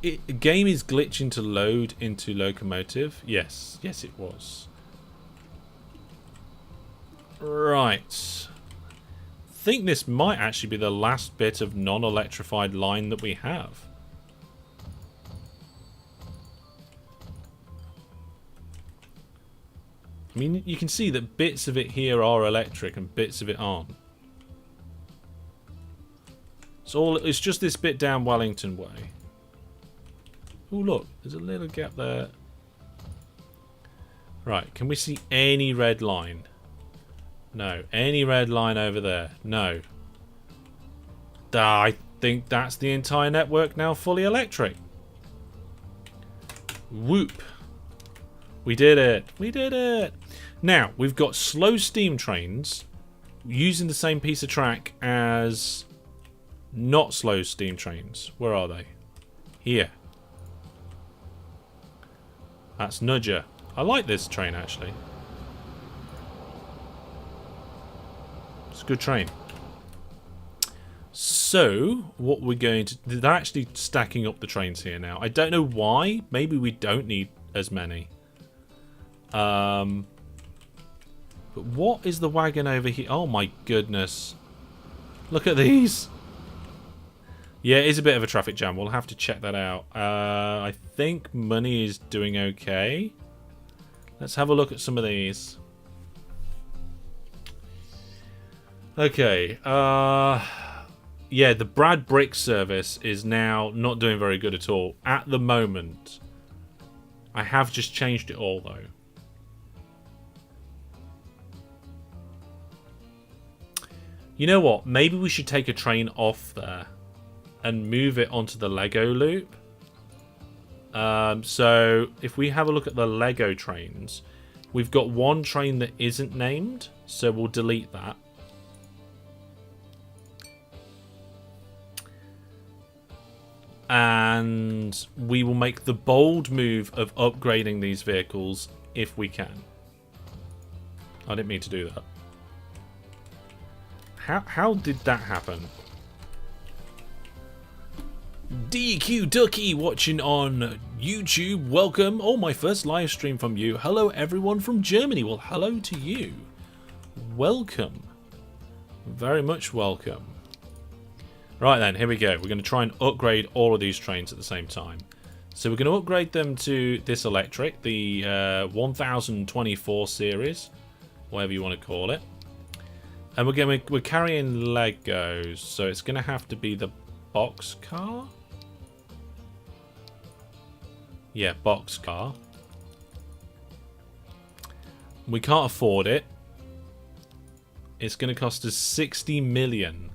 The game is glitching to load into locomotive. Yes, yes it was. Right. I think this might actually be the last bit of non-electrified line that we have. I mean, you can see that bits of it here are electric and bits of it aren't. It's just this bit down Wellington Way. Oh, look, there's a little gap there. Right, can we see any red line? No. Any red line over there? No. I think that's the entire network now fully electric. Whoop. We did it. We did it. Now, we've got slow steam trains using the same piece of track as not slow steam trains. Where are they? Here. That's Nudger. I like this train, actually. It's a good train. So, what we're going to... They're actually stacking up the trains here now. I don't know why. Maybe we don't need as many. But what is the wagon over here? Oh my goodness. Look at these. Yeah, it is a bit of a traffic jam. We'll have to check that out. I think money is doing okay. Let's have a look at some of these. Okay. Yeah, the Brad Brick service is now not doing very good at all. At the moment. I have just changed it all, though. You know what? Maybe we should take a train off there and move it onto the Lego loop. So if we have a look at the Lego trains, we've got one train that isn't named, so we'll delete that. And we will make the bold move of upgrading these vehicles if we can. I didn't mean to do that. How did that happen? DQ Ducky watching on YouTube. Welcome. Oh, my first live stream from you. Hello, everyone from Germany. Well, hello to you. Welcome. Very much welcome. Right then, here we go. We're going to try and upgrade all of these trains at the same time. So we're going to upgrade them to this electric, the 1024 series, whatever you want to call it. And we're carrying Legos, so it's going to have to be the box car. Yeah, box car. We can't afford it. It's going to cost us 60 million.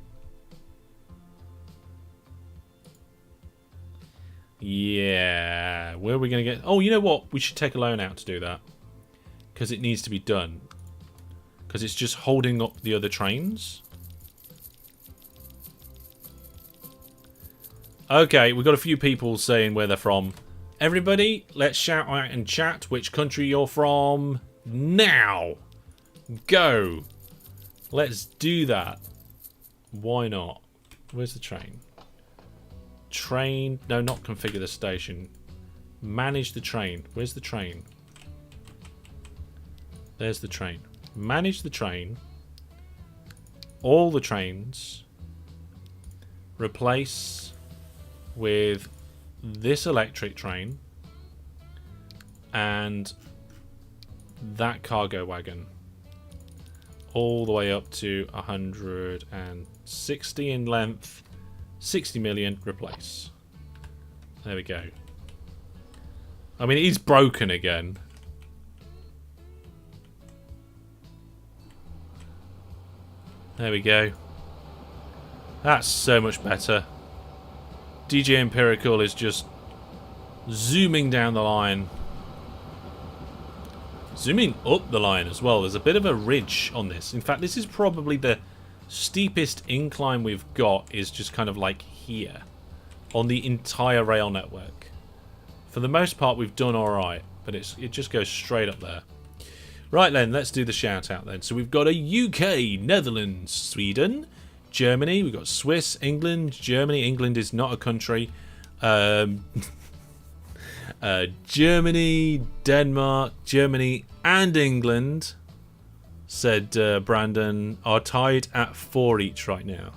Yeah, where are we going to get... Oh, you know what? We should take a loan out to do that. Because it needs to be done. Because it's just holding up the other trains. Okay, we've got a few people saying where they're from. Everybody, let's shout out and chat which country you're from now. Go. Let's do that. Why not? Where's the train? Train. No, not configure the station. Manage the train. Where's the train? There's the train. Manage the train. All the trains. Replace with this electric train. And that cargo wagon. All the way up to 160 in length. 60 million, replace. There we go. I mean, he's broken again. There we go. That's so much better. DJ Empirical is just zooming down the line. Zooming up the line as well. There's a bit of a ridge on this. In fact, this is probably the steepest incline we've got, is just kind of like here on the entire rail network. For the most part, we've done all right, but it just goes straight up there. Right then, let's do the shout out then. So we've got a UK, Netherlands, Sweden, Germany. We've got Swiss, England, Germany. England is not a country. Germany, Denmark, Germany, and England, said Brandon, are tied at 4 each right now.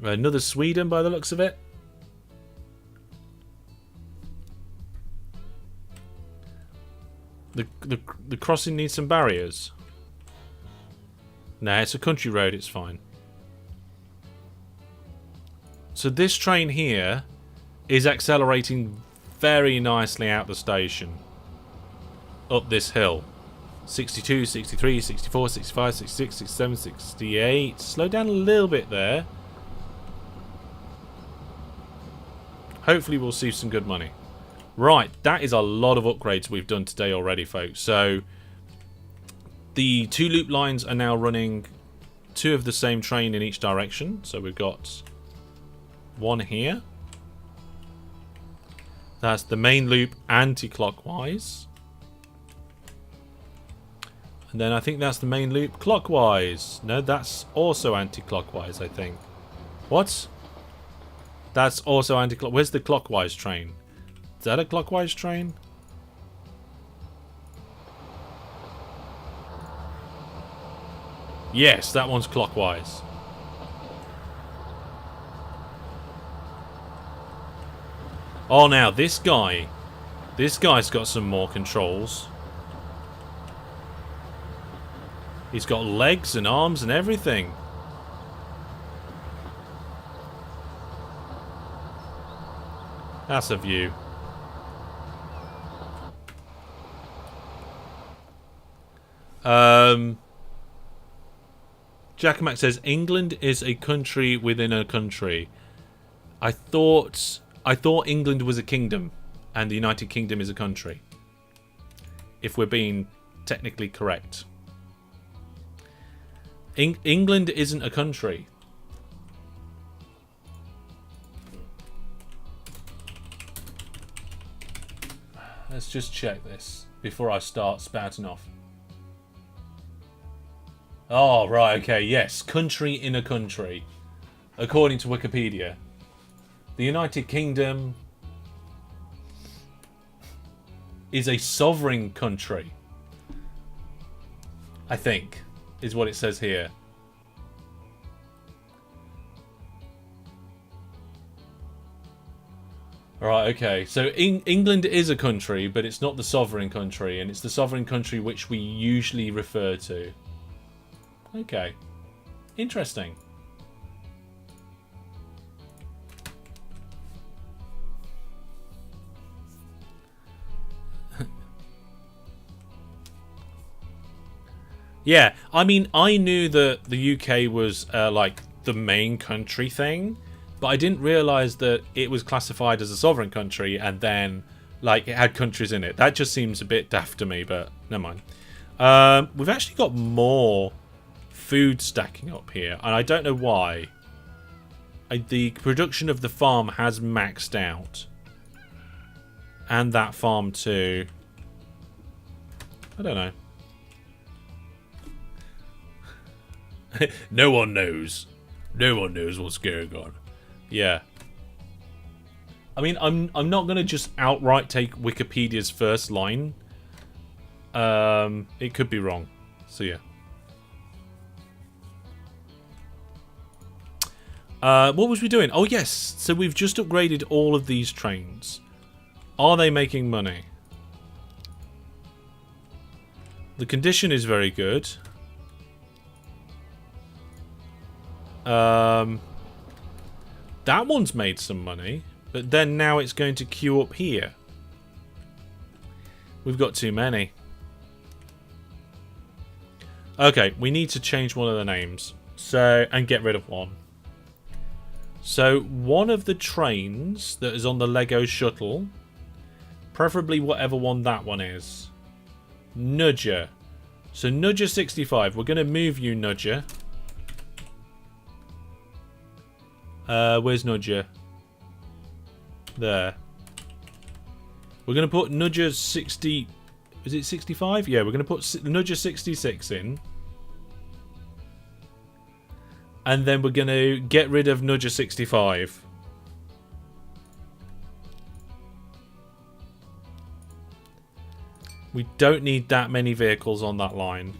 Another Sweden by the looks of it. The crossing needs some barriers. Nah, it's a country road, it's fine. So this train here is accelerating very nicely out the station. Up this hill. 62, 63, 64, 65, 66, 67, 68. Slow down a little bit there. Hopefully we'll see some good money. Right, that is a lot of upgrades we've done today already, folks. So the 2 loop lines are now running 2 of the same train in each direction. So we've got one here. That's the main loop anti-clockwise. And then I think that's the main loop clockwise. No, that's also anti-clockwise, I think. What? That's also anti-clockwise. Where's the clockwise train? Is that a clockwise train? Yes, that one's clockwise. Oh, now this guy's got some more controls. He's got legs and arms and everything. That's a view. Jackamak says England is a country within a country. I thought England was a kingdom. and the United Kingdom is a country. If we're being technically correct. England isn't a country. Let's just check this before I start spouting off. Oh, right, okay, yes. Country in a country. According to Wikipedia. The United Kingdom is a sovereign country. I think, is what it says here. Right, okay. So England is a country, but it's not the sovereign country, and it's the sovereign country which we usually refer to. Okay. Interesting. Yeah, I mean, I knew that the UK was like the main country thing, but I didn't realise that it was classified as a sovereign country and then like it had countries in it. That just seems a bit daft to me, but never mind. We've actually got more food stacking up here, and I don't know why. The production of the farm has maxed out, and that farm too. I don't know. No one knows. No one knows what's going on. Yeah. I mean, I'm not gonna just outright take Wikipedia's first line. It could be wrong. So yeah. What was we doing? Oh yes. So we've just upgraded all of these trains. Are they making money? The condition is very good. That one's made some money, but then now it's going to queue up here. We've got too many. Okay, we need to change one of the names. So, and get rid of one. So, one of the trains that is on the Lego shuttle, preferably whatever one that one is. Nudger. So, Nudger 65. We're going to move you, Nudger. Where's Nudger? There. We're going to put Nudger 60... Is it 65? Yeah, we're going to put Nudger 66 in. And then we're going to get rid of Nudger 65. We don't need that many vehicles on that line.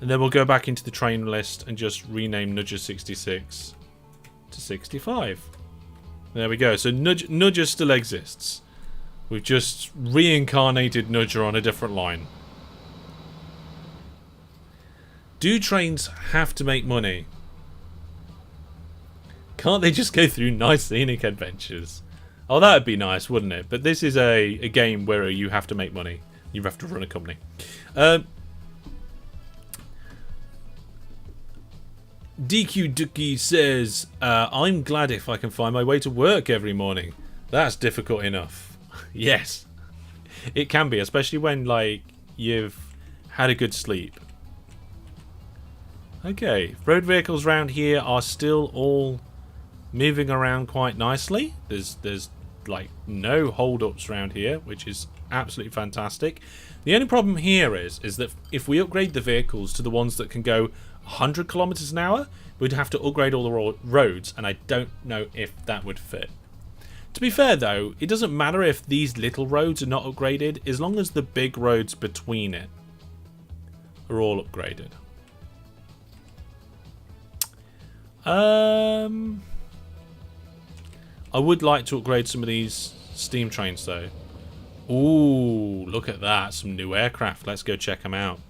And then we'll go back into the train list and just rename Nudger 66 to 65. There we go. So Nudger still exists. We've just reincarnated Nudger on a different line. Do trains have to make money? Can't they just go through nice scenic adventures? Oh, that would be nice, wouldn't it? But this is a game where you have to make money. You have to run a company. DQ Dookie says, I'm glad if I can find my way to work every morning. That's difficult enough. Yes. It can be, especially when, like, you've had a good sleep. Okay. Road vehicles around here are still all moving around quite nicely. There's like, no hold-ups around here, which is absolutely fantastic. The only problem here is that if we upgrade the vehicles to the ones that can go 100 kilometers an hour, we'd have to upgrade all the roads, and I don't know if that would fit. To be fair though, it doesn't matter if these little roads are not upgraded, as long as the big roads between it are all upgraded. I would like to upgrade some of these steam trains though. Ooh, look at that, some new aircraft. Let's go check them out.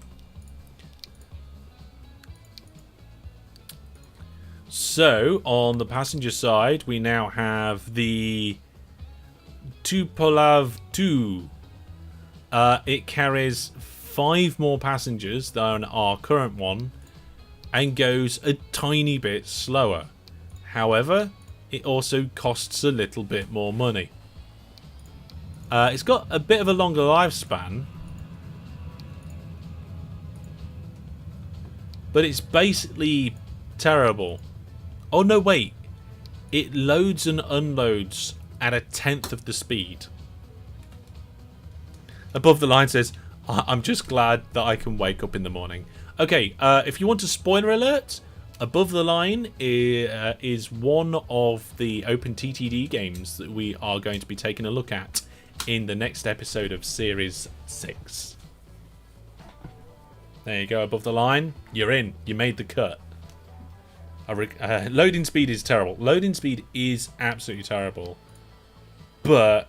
So, on the passenger side, we now have the Tupolev 2. It carries 5 more passengers than our current one and goes a tiny bit slower. However, it also costs a little bit more money. It's got a bit of a longer lifespan, but it's basically terrible. Oh no, wait. It loads and unloads at 1/10 of the speed. Above the line says, I'm just glad that I can wake up in the morning. Okay, if you want a spoiler alert, Above the Line is one of the OpenTTD games that we are going to be taking a look at in the next episode of Series 6. There you go, Above the Line. You're in. You made the cut. Loading speed is terrible. Loading speed is absolutely terrible. But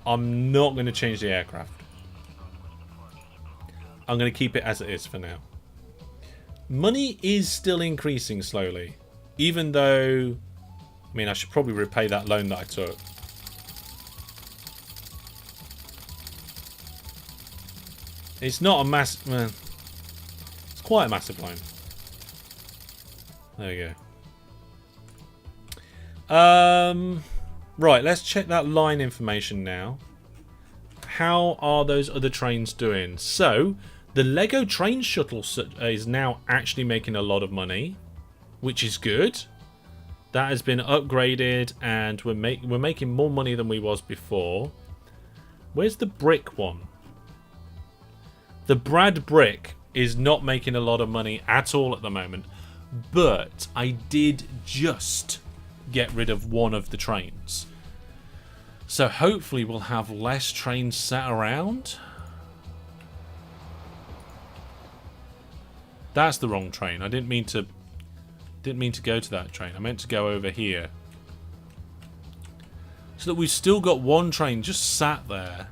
I'm not going to change the aircraft. I'm going to keep it as it is for now. Money is still increasing slowly. Even though... I mean, I should probably repay that loan that I took. It's not a massive... It's quite a massive loan. There we go. Right, let's check that line information now. How are those other trains doing? So, the Lego train shuttle is now actually making a lot of money, which is good. That has been upgraded, and we're making more money than we was before. Where's the brick one? The Brad brick is not making a lot of money at all at the moment, but I did just get rid of one of the trains. So hopefully we'll have less trains sat around. That's the wrong train. I didn't mean to go to that train. I meant to go over here. So that we've still got one train just sat there.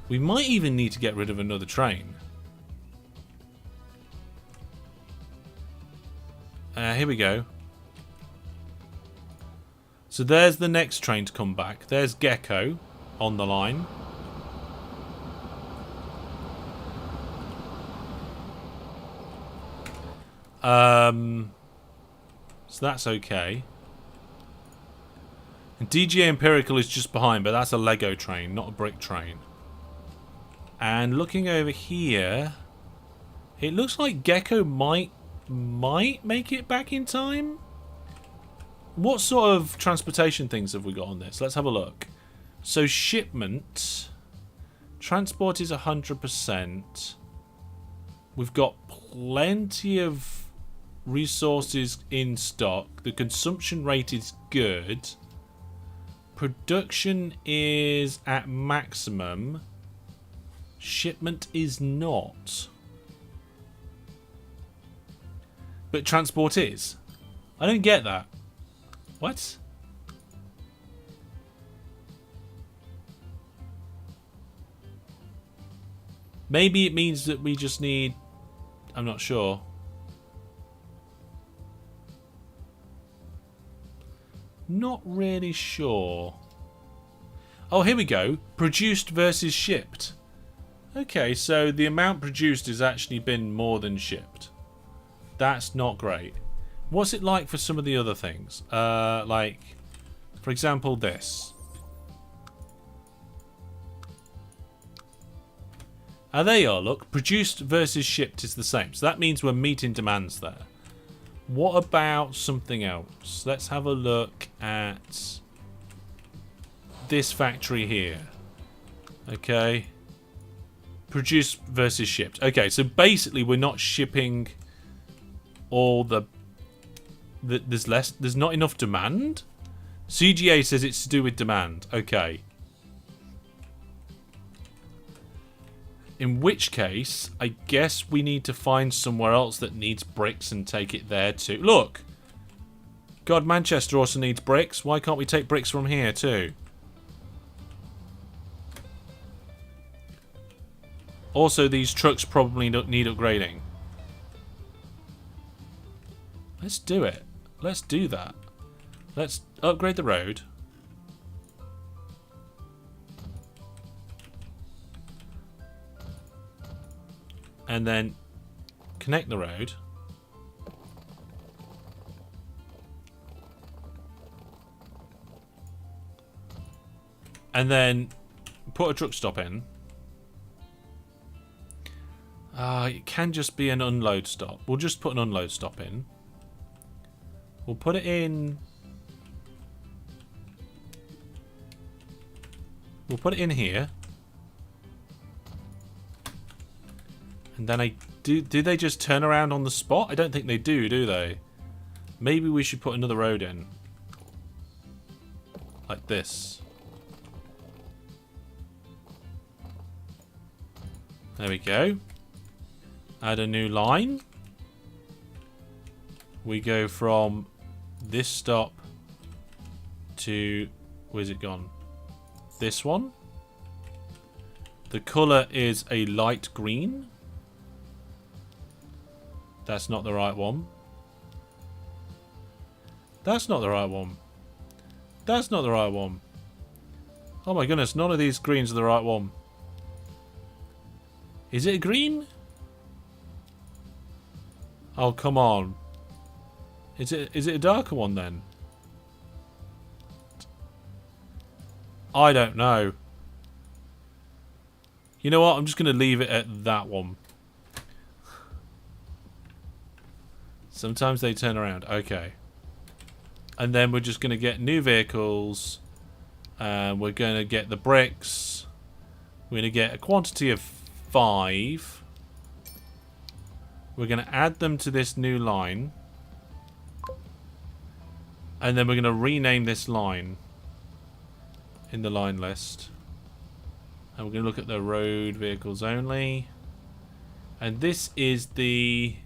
We might even need to get rid of another train. Here we go. So there's the next train to come back. There's Gecko on the line. So that's okay. And DGA Empirical is just behind, but that's a Lego train, not a brick train. And looking over here, it looks like Gecko might make it back in time. What sort of transportation things have we got on this? Let's have a look. So shipment, transport is 100%. We've got plenty of resources in stock. The consumption rate is good. Production is at maximum. Shipment is not. But transport is. I don't get that. What? Maybe it means that we just need... I'm not sure. Not really sure. Oh, here we go. Produced versus shipped. Okay, so the amount produced has actually been more than shipped. That's not great. What's it like for some of the other things? Like, for example, this. There you are, look. Produced versus shipped is the same. So that means we're meeting demands there. What about something else? Let's have a look at this factory here. Okay. Produced versus shipped. Okay, so basically we're not shipping all the... There's not enough demand? CGA says it's to do with demand. Okay. In which case, I guess we need to find somewhere else that needs bricks and take it there too. Look! God, Manchester also needs bricks. Why can't we take bricks from here too? Also, these trucks probably need upgrading. Let's do it. Let's do that. Let's upgrade the road. And then connect the road. And then put a truck stop in. It can just be an unload stop. We'll just put an unload stop in. We'll put it in. We'll put it in here. And then do they just turn around on the spot? I don't think they do they? Maybe we should put another road in. Like this. There we go. Add a new line. We go from this stop to... Where's it gone? This one. The colour is a light green. That's not the right one. That's not the right one. That's not the right one. Oh my goodness, none of these greens are the right one. Is it a green? Oh, come on. Is it a darker one then? I don't know. You know what? I'm just going to leave it at that one. Sometimes they turn around. Okay. And then we're just going to get new vehicles. We're going to get the bricks. We're going to get a quantity of 5. We're going to add them to this new line. And then we're going to rename this line in the line list. And we're going to look at the road vehicles only. And this is the...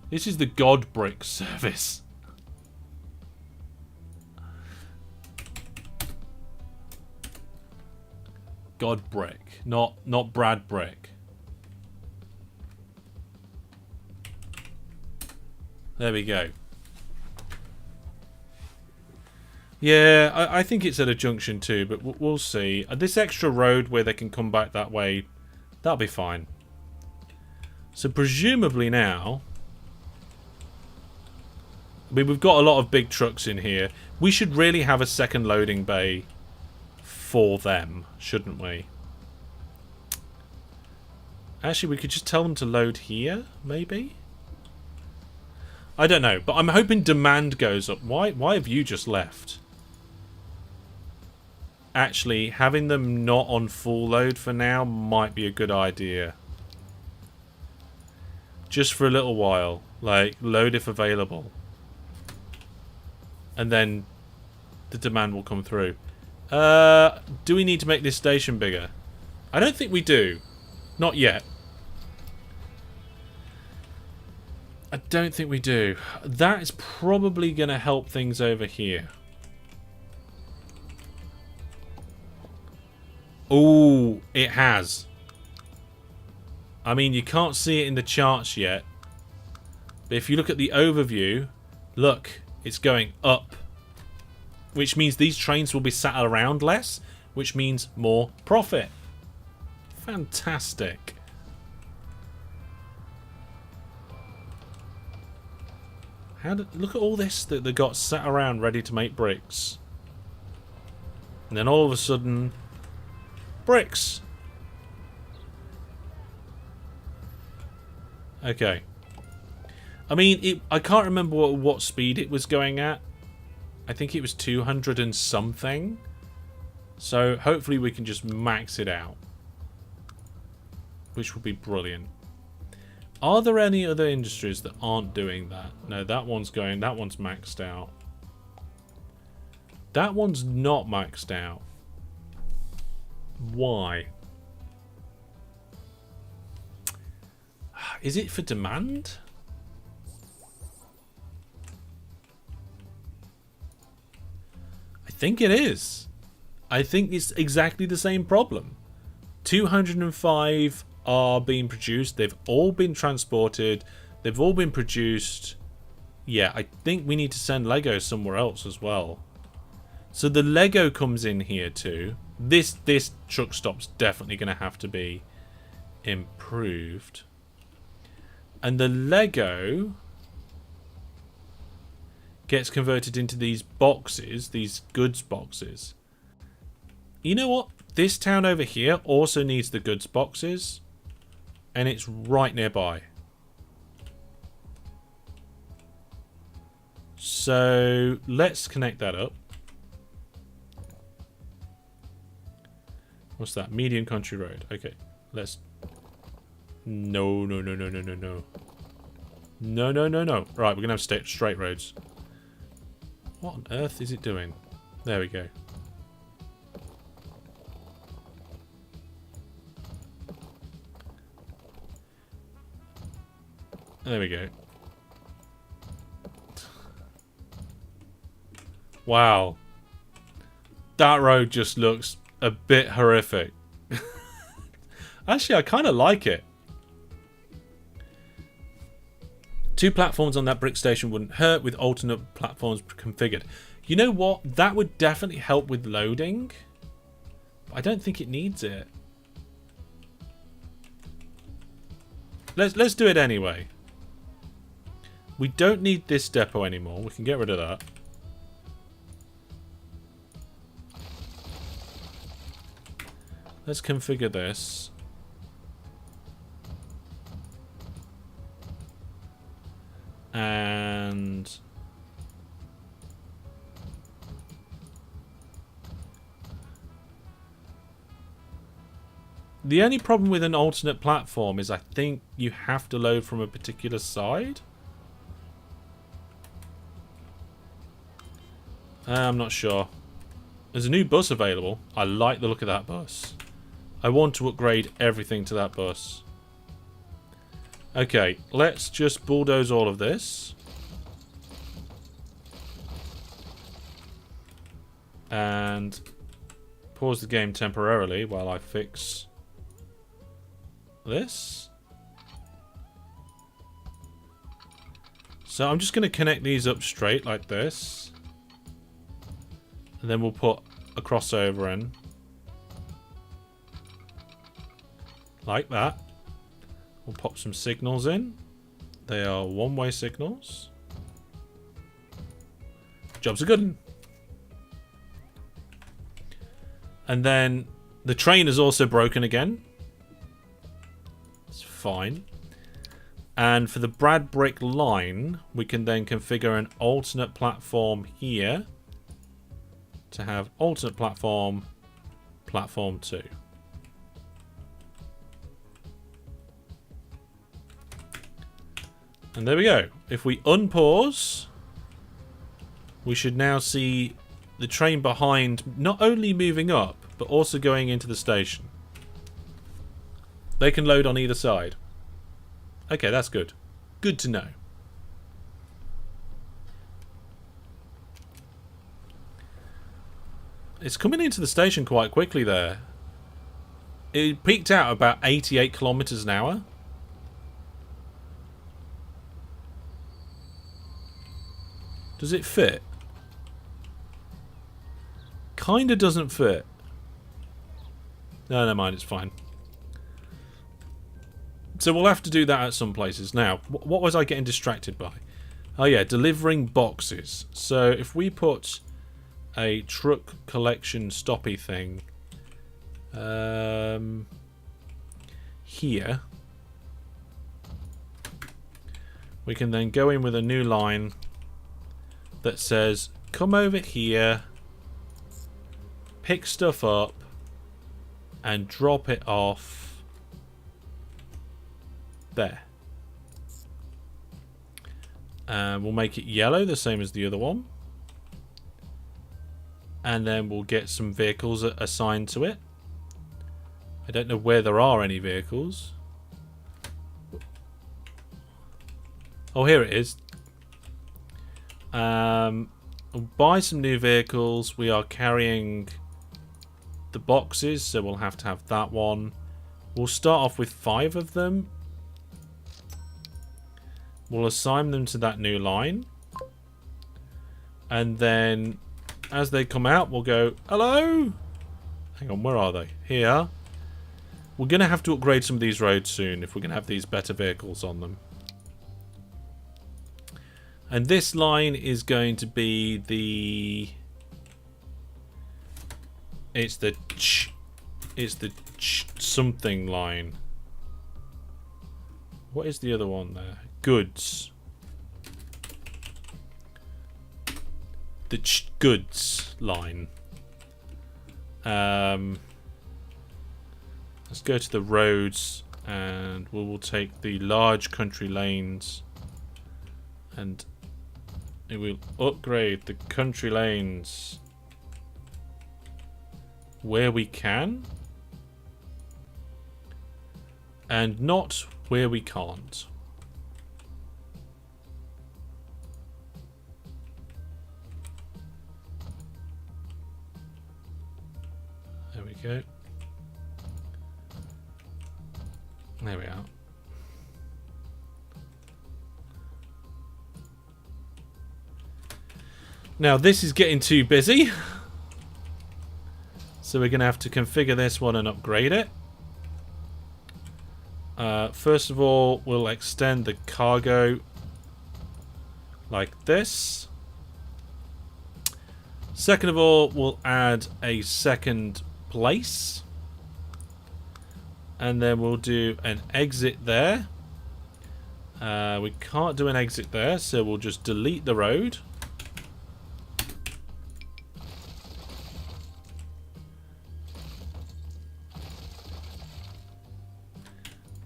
This is the God Brick service. God Brick, not Brad Brick. There we go. Yeah, I think it's at a junction too, but we'll see. This extra road where they can come back that way, that'll be fine. So presumably now... I mean, we've got a lot of big trucks in here. We should really have a second loading bay for them, shouldn't we? Actually, we could just tell them to load here, maybe? I don't know, but I'm hoping demand goes up. Why have you just left? Actually, having them not on full load for now might be a good idea. Just for a little while. Like, load if available. And then the demand will come through. Do we need to make this station bigger? I don't think we do. Not yet. I don't think we do. That is probably going to help things over here. Oh, it has. I mean, you can't see it in the charts yet. But if you look at the overview, look, it's going up. Which means these trains will be sat around less, which means more profit. Fantastic. Look at all this that they got sat around ready to make bricks. And then all of a sudden, bricks. Okay. I mean, I can't remember what speed it was going at. I think it was 200 and something. So hopefully we can just max it out. Which would be brilliant. Are there any other industries that aren't doing that? No, that one's maxed out. That one's not maxed out. Why? Is it for demand? I think it is. I think it's exactly the same problem. 205 are being produced. They've all been transported. They've all been produced. Yeah, I think we need to send Lego somewhere else as well. So the Lego comes in here too. This truck stop's definitely going to have to be improved. And the Lego gets converted into these boxes, these goods boxes. You know what? This town over here also needs the goods boxes, and it's right nearby. So let's connect that up. What's that? Median country road. Okay, let's... No. No. Right, we're going to have straight roads. What on earth is it doing? There we go. There we go. Wow. That road just looks a bit horrific. Actually, I kind of like it. 2 platforms on that brick station wouldn't hurt with alternate platforms configured. You know what? That would definitely help with loading. But I don't think it needs it. Let's do it anyway. We don't need this depot anymore. We can get rid of that. Let's configure this. And the only problem with an alternate platform is I think you have to load from a particular side. I'm not sure. There's a new bus available. I like the look of that bus. I want to upgrade everything to that bus. Okay, let's just bulldoze all of this. And pause the game temporarily while I fix this. So I'm just going to connect these up straight like this. And then we'll put a crossover in. Like that. We'll pop some signals in. They are one-way signals. Job's a good one. And then the train is also broken again. It's fine. And for the Brad Brick line, we can then configure an alternate platform here to have alternate platform, platform 2. And there we go. If we unpause, we should now see the train behind not only moving up, but also going into the station. They can load on either side. Okay, that's good. Good to know. It's coming into the station quite quickly there. It peaked out about 88 kilometers an hour. Does it fit? Kinda doesn't fit. No, never mind, it's fine. So we'll have to do that at some places. Now, what was I getting distracted by? Oh yeah, delivering boxes. So if we put a truck collection stoppy thing here, we can then go in with a new line that says, come over here, pick stuff up, and drop it off there. We'll make it yellow, the same as the other one. And then we'll get some vehicles assigned to it. I don't know where there are any vehicles. Oh, here it is. We'll buy some new vehicles. We are carrying the boxes, so we'll have to have that one. We'll start off with 5 of them. We'll assign them to that new line. And then as they come out, we'll go, hello? Hang on, where are they? Here. We're going to have to upgrade some of these roads soon if we're going to have these better vehicles on them. And this line is going to be the... It's the something line. What is the other one there? Goods. The goods line. Let's go to the roads, and we will take the large country lanes, and it will upgrade the country lanes where we can, and not where we can't. There we go. There we are. Now this is getting too busy, so we're going to have to configure this one and upgrade it. First of all, we'll extend the cargo like this. Second of all, we'll add a second place. And then we'll do an exit there. We can't do an exit there, so we'll just delete the road.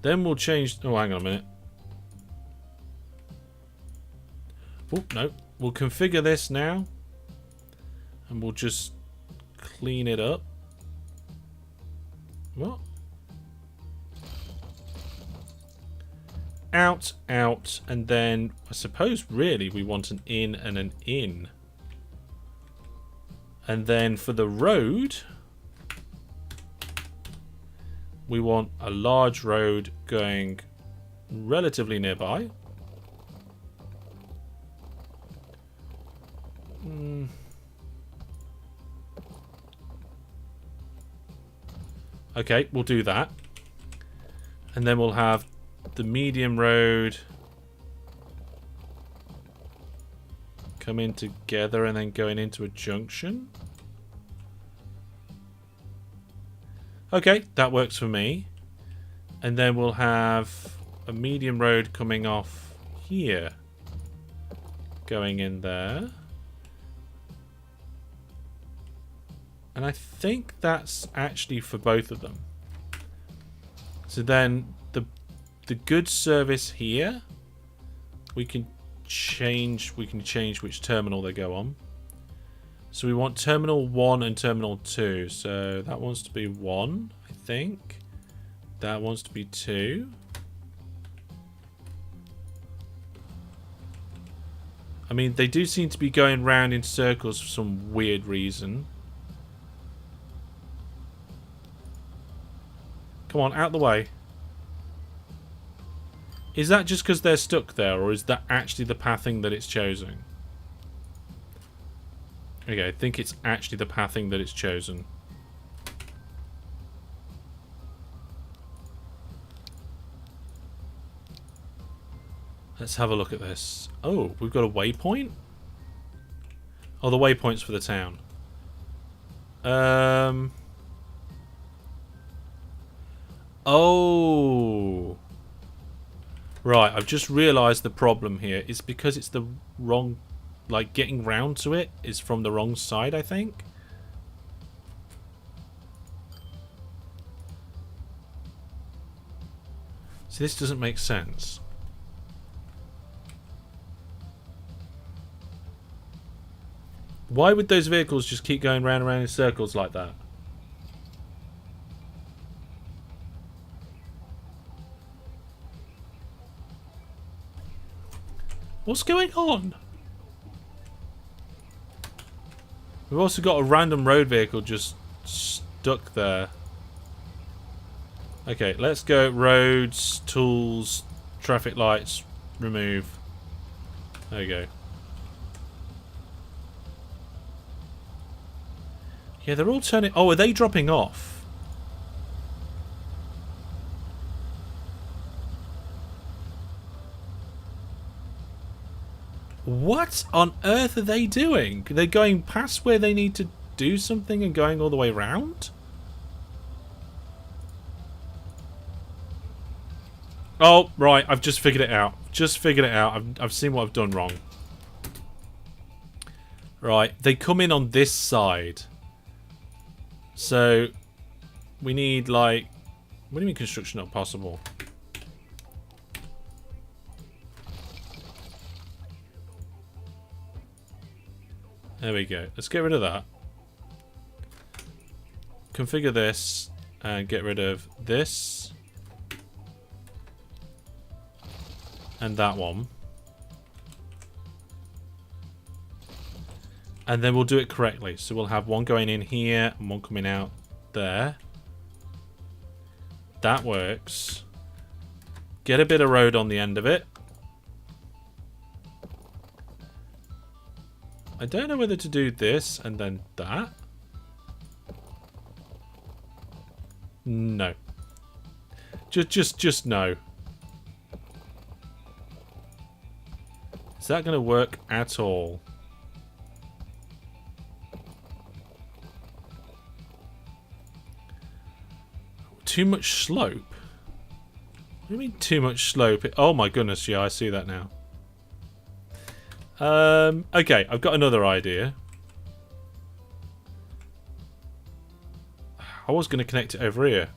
Then we'll change... Oh, hang on a minute. Oh, no. We'll configure this now. And we'll just clean it up. What? Out, out, and then I suppose really we want an in and an in. And then for the road, we want a large road going relatively nearby. Okay, we'll do that. And then we'll have the medium road coming together and then going into a junction. Okay, that works for me. And then we'll have a medium road coming off here, going in there. And I think that's actually for both of them. So then the goods service here, we can change which terminal they go on. So we want terminal 1 and terminal 2. So that wants to be 1, I think. That wants to be 2. I mean, they do seem to be going round in circles for some weird reason. Come on, out the way. Is that just because they're stuck there, or is that actually the pathing that it's chosen? Okay, I think it's actually the pathing that it's chosen. Let's have a look at this. Oh, we've got a waypoint? Oh, the waypoint's for the town. Oh. Right, I've just realised the problem here is because it's the wrong... Like, getting round to it is from the wrong side, I think. So this doesn't make sense. Why would those vehicles just keep going round and round in circles like that? What's going on? We've also got a random road vehicle just stuck there. Okay, let's go roads, tools, traffic lights, remove. There you go. Yeah, they're all turning... Oh, are they dropping off? What on earth are they doing? They're going past where they need to do something and going all the way around? Oh, right. I've just figured it out. Just figured it out. I've seen what I've done wrong. Right. They come in on this side. So, we need, like... What do you mean construction not possible? There we go. Let's get rid of that. Configure this and get rid of this. And that one. And then we'll do it correctly. So we'll have one going in here and one coming out there. That works. Get a bit of road on the end of it. I don't know whether to do this and then that. No. Just no. Is that going to work at all? Too much slope? What do you mean too much slope? Oh my goodness, yeah, I see that now. Okay, I've got another idea. I was going to connect it over here.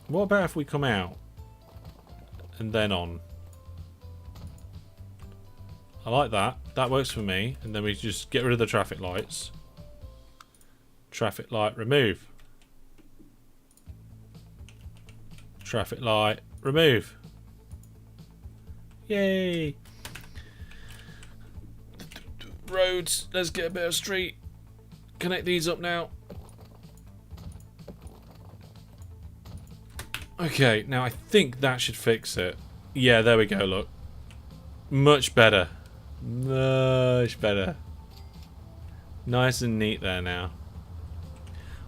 What about if we come out and then on? I like that. That works for me. And then we just get rid of the traffic lights. Traffic light remove. Traffic light remove. Yay! Roads. Let's get a bit of street. Connect these up now. Okay, now I think that should fix it. Yeah, there we go, look. Much better. Much better. Nice and neat there now.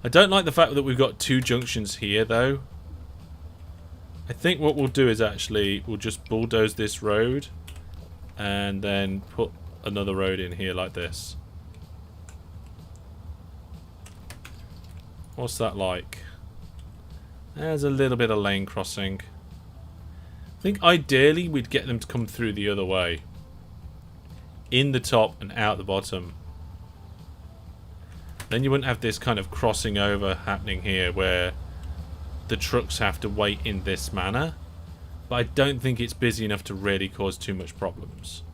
I don't like the fact that we've got two junctions here, though. I think what we'll do is actually, we'll just bulldoze this road and then put another road in here like this. What's that like? There's a little bit of lane crossing. I think ideally we'd get them to come through the other way. In the top and out the bottom. Then you wouldn't have this kind of crossing over happening here where the trucks have to wait in this manner. But I don't think it's busy enough to really cause too much problems.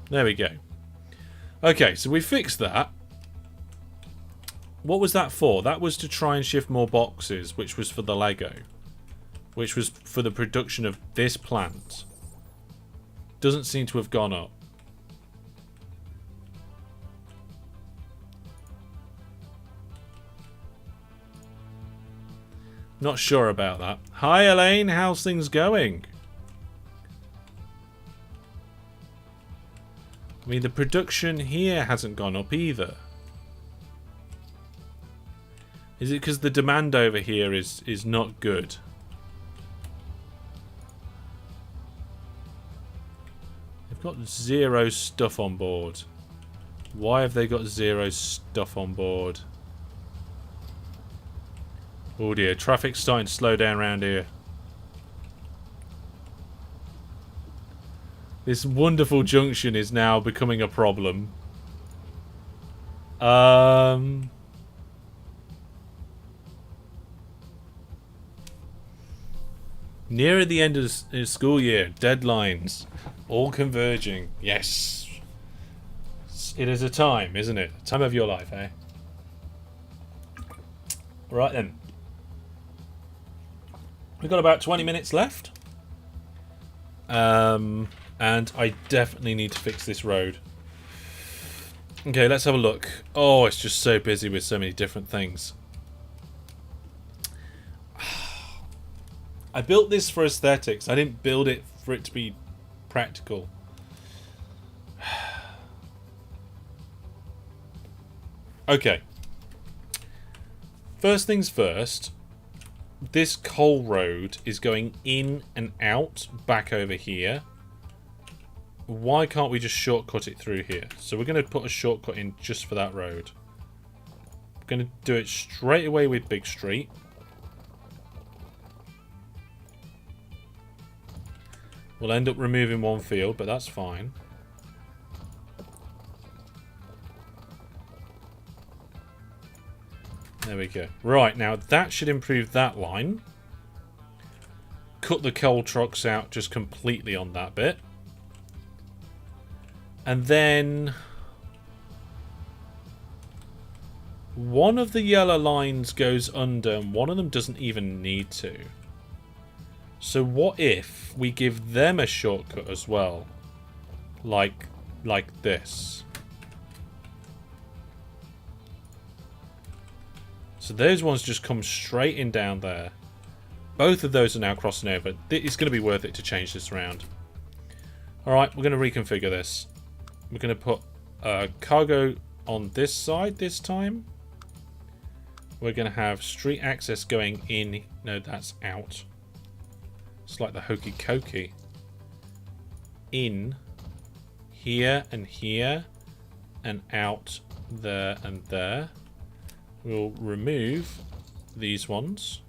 There we go. Okay, so we fixed that. What was that for? That was to try and shift more boxes, which was for the Lego. Which was for the production of this plant. Doesn't seem to have gone up. Not sure about that. Hi Elaine, how's things going? I mean, the production here hasn't gone up either. Is it because the demand over here is not good? They've got zero stuff on board. Why have they got zero stuff on board? Oh dear, traffic's starting to slow down around here. This wonderful junction is now becoming a problem. Nearer the end of the school year, deadlines, all converging. Yes. It is a time, isn't it? A time of your life, eh? Right then. We've got about 20 minutes left. And I definitely need to fix this road. Okay, let's have a look. Oh, it's just so busy with so many different things. I built this for aesthetics. I didn't build it for it to be practical. Okay. First things first. this coal road is going in and out back over here. Why can't we just shortcut it through here? So we're going to put a shortcut in just for that road. We're going to do it straight away with Big Street. We'll end up removing one field, but that's fine. There we go. Right, now that should improve that line. Cut the coal trucks out just completely on that bit. And then one of the yellow lines goes under and one of them doesn't even need to. So what if we give them a shortcut as well? Like this. So those ones just come straight in down there. Both of those are now crossing over. It's going to be worth it to change this around. Alright, we're going to reconfigure this. We're going to put cargo on this side this time. We're going to have street access going in. No, that's out. It's like the hokey cokey. In here and here and out there and there. We'll remove these ones.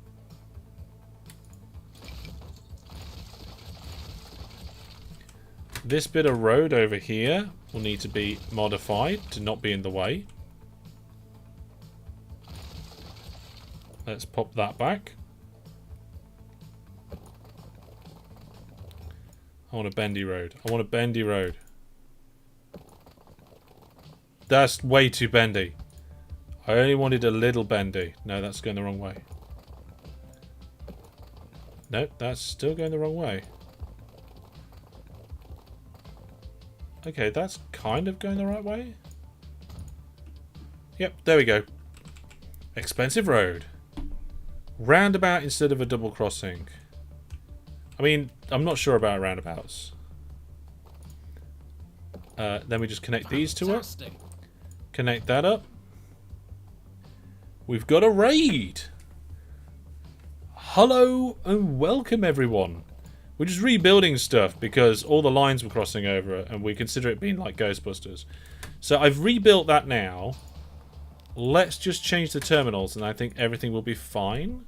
This bit of road over here will need to be modified to not be in the way. Let's pop that back. I want a bendy road. I want a bendy road. That's way too bendy. I only wanted a little bendy. No, that's going the wrong way. Nope, that's still going the wrong way. Okay, that's kind of going the right way. Yep, there we go. Expensive road. Roundabout instead of a double crossing. I mean, I'm not sure about roundabouts. Then we just connect these two up. Connect that up. We've got a raid. Hello and welcome everyone. We're just rebuilding stuff because all the lines were crossing over and we consider it being like Ghostbusters. So I've rebuilt that now. Let's just change the terminals and I think everything will be fine.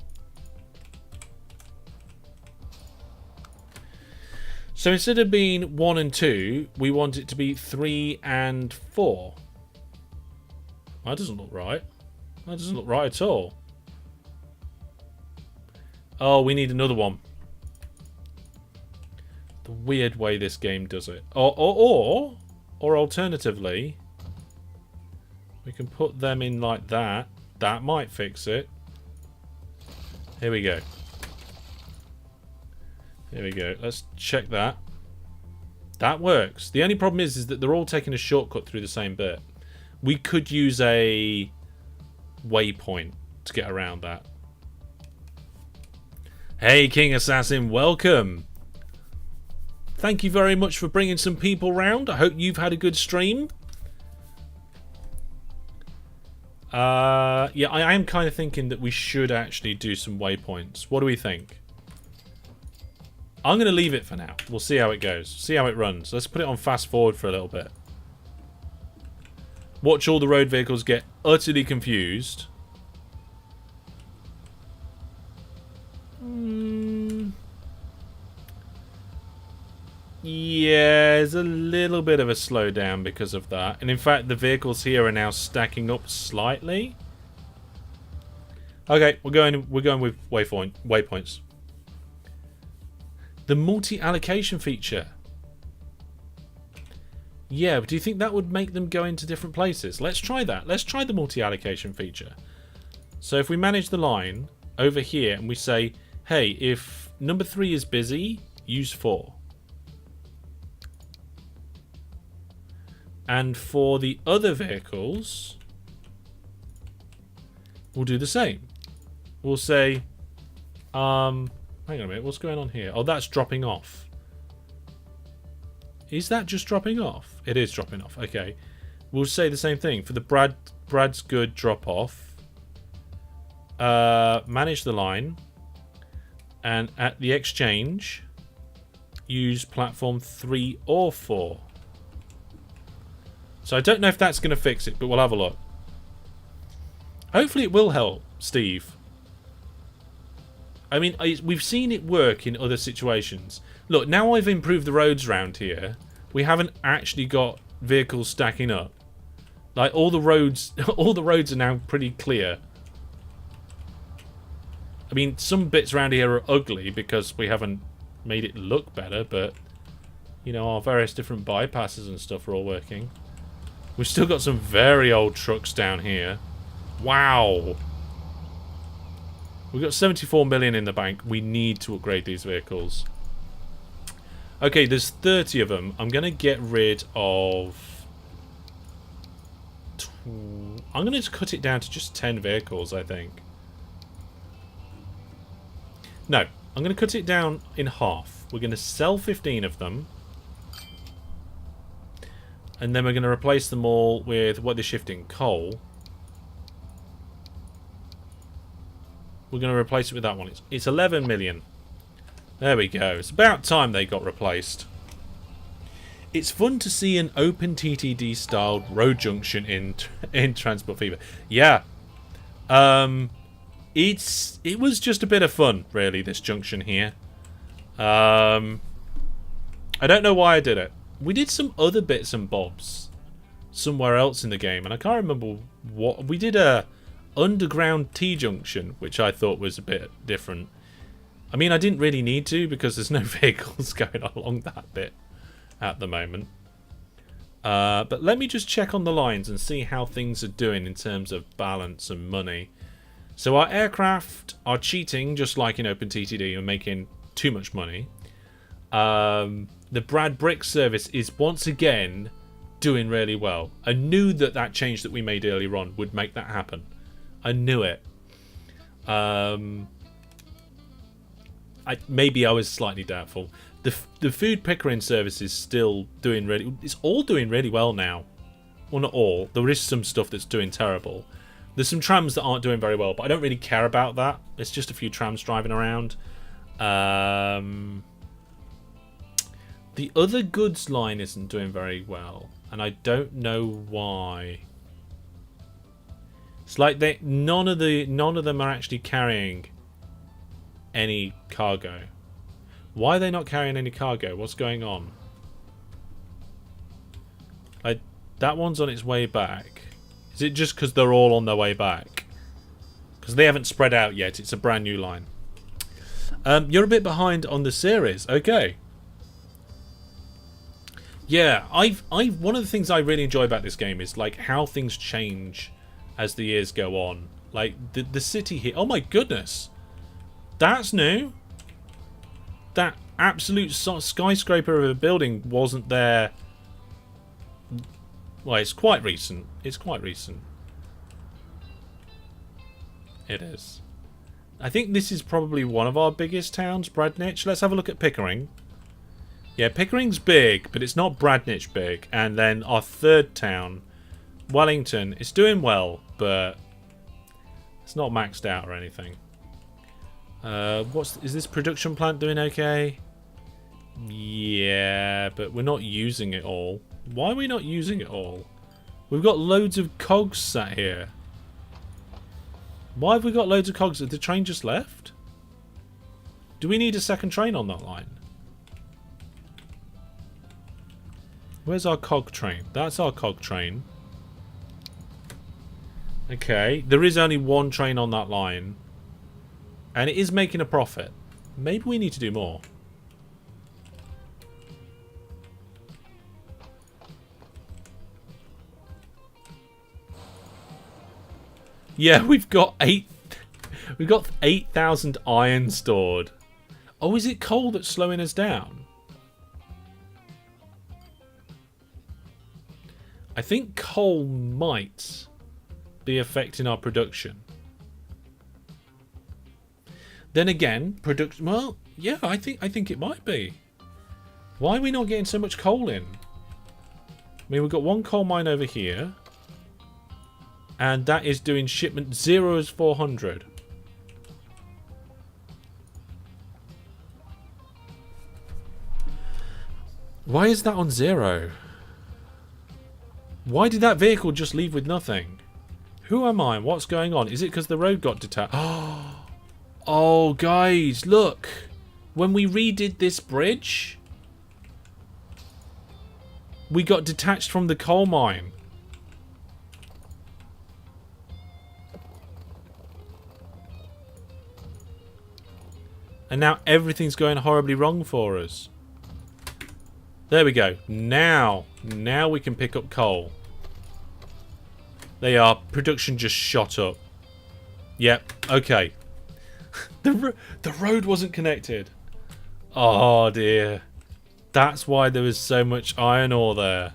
So instead of being 1 and 2, we want it to be 3 and 4. That doesn't look right. That doesn't look right at all. Oh, we need another one. The weird way this game does it. Or alternatively, we can put them in like that. That might fix it. Here we go. Here we go. Let's check that. That works. The only problem is that they're all taking a shortcut through the same bit. We could use a waypoint to get around that. Hey, King Assassin, welcome. Thank you very much for bringing some people round. I hope you've had a good stream. Yeah, I am kind of thinking that we should actually do some waypoints. What do we think? I'm going to leave it for now. We'll see how it goes. See how it runs. Let's put it on fast forward for a little bit. Watch all the road vehicles get utterly confused. Yeah, there's a little bit of a slowdown because of that. And in fact, the vehicles here are now stacking up slightly. Okay, we're going with waypoints. The multi-allocation feature. Yeah, but do you think that would make them go into different places? Let's try that. Let's try the multi-allocation feature. So if we manage the line over here and we say, hey, if number 3 is busy, use 4. And for the other vehicles, we'll do the same. We'll say, hang on a minute, what's going on here? Oh, that's dropping off. Is that just dropping off? It is dropping off. Okay. We'll say the same thing. For the Brad's Good drop off, manage the line. And at the exchange, use platform 3 or 4. So I don't know if that's going to fix it, but we'll have a look. Hopefully it will help, Steve. I mean, we've seen it work in other situations. Look, now I've improved the roads around here, we haven't actually got vehicles stacking up. Like, all the roads are now pretty clear. I mean, some bits around here are ugly because we haven't made it look better, but, you know, our various different bypasses and stuff are all working. We've still got some very old trucks down here. Wow. We've got 74 million in the bank. We need to upgrade these vehicles. Okay, there's 30 of them. I'm going to get rid of... I'm going to cut it down to just 10 vehicles, I think. No, I'm going to cut it down in half. We're going to sell 15 of them. And then we're going to replace them all with what they're shifting, coal. We're going to replace it with that one. It's 11 million. There we go. It's about time they got replaced. It's fun to see an open TTD styled road junction in Transport Fever. Yeah. It was just a bit of fun, really, this junction here. I don't know why I did it. We did some other bits and bobs somewhere else in the game, and I can't remember what. We did a underground T-junction, which I thought was a bit different. I mean, I didn't really need to because there's no vehicles going along that bit at the moment. But let me just check on the lines and see how things are doing in terms of balance and money. So our aircraft are cheating, just like in OpenTTD, and making too much money. The Brad Brick service is once again doing really well. I knew that change that we made earlier on would make that happen. I knew it. Maybe I was slightly doubtful. The food pickering service is still doing really... It's all doing really well now. Well, not all. There is some stuff that's doing terrible. There's some trams that aren't doing very well, but I don't really care about that. It's just a few trams driving around. The other goods line isn't doing very well, and I don't know why. It's like none of them are actually carrying any cargo. Why are they not carrying any cargo? What's going on? Like, that one's on its way back. Is it just because they're all on their way back? Because they haven't spread out yet. It's a brand new line. You're a bit behind on the series. Okay. Yeah, one of the things I really enjoy about this game is like how things change as the years go on. Like the city here. Oh my goodness, that's new. That absolute skyscraper of a building wasn't there. Well, it's quite recent. It's quite recent. It is. I think this is probably one of our biggest towns, Bradnich. Let's have a look at Pickering. Yeah, Pickering's big, but it's not Bradnich big. And then our third town, Wellington, it's doing well, but it's not maxed out or anything. Is this production plant doing okay? Yeah, but we're not using it all. Why are we not using it all? We've got loads of cogs sat here. Why have we got loads of cogs? Did the train just left? Do we need a second train on that line? Where's our cog train? That's our cog train. Okay, there is only one train on that line. And it is making a profit. Maybe we need to do more. Yeah, we've got 8,000 iron stored. Oh, is it coal that's slowing us down? I think coal might be affecting our production. Then again, production. Well, yeah, I think it might be. Why are we not getting so much coal in? I mean, we've got one coal mine over here. And that is doing shipment 0 is 400. Why is that on 0? Why did that vehicle just leave with nothing? Who am I? What's going on? Is it because the road got detached? Oh, guys, look. When we redid this bridge, we got detached from the coal mine. And now everything's going horribly wrong for us. There we go. Now we can pick up coal. They are. Production just shot up. Yep. Okay. The road wasn't connected. Oh dear. That's why there was so much iron ore there.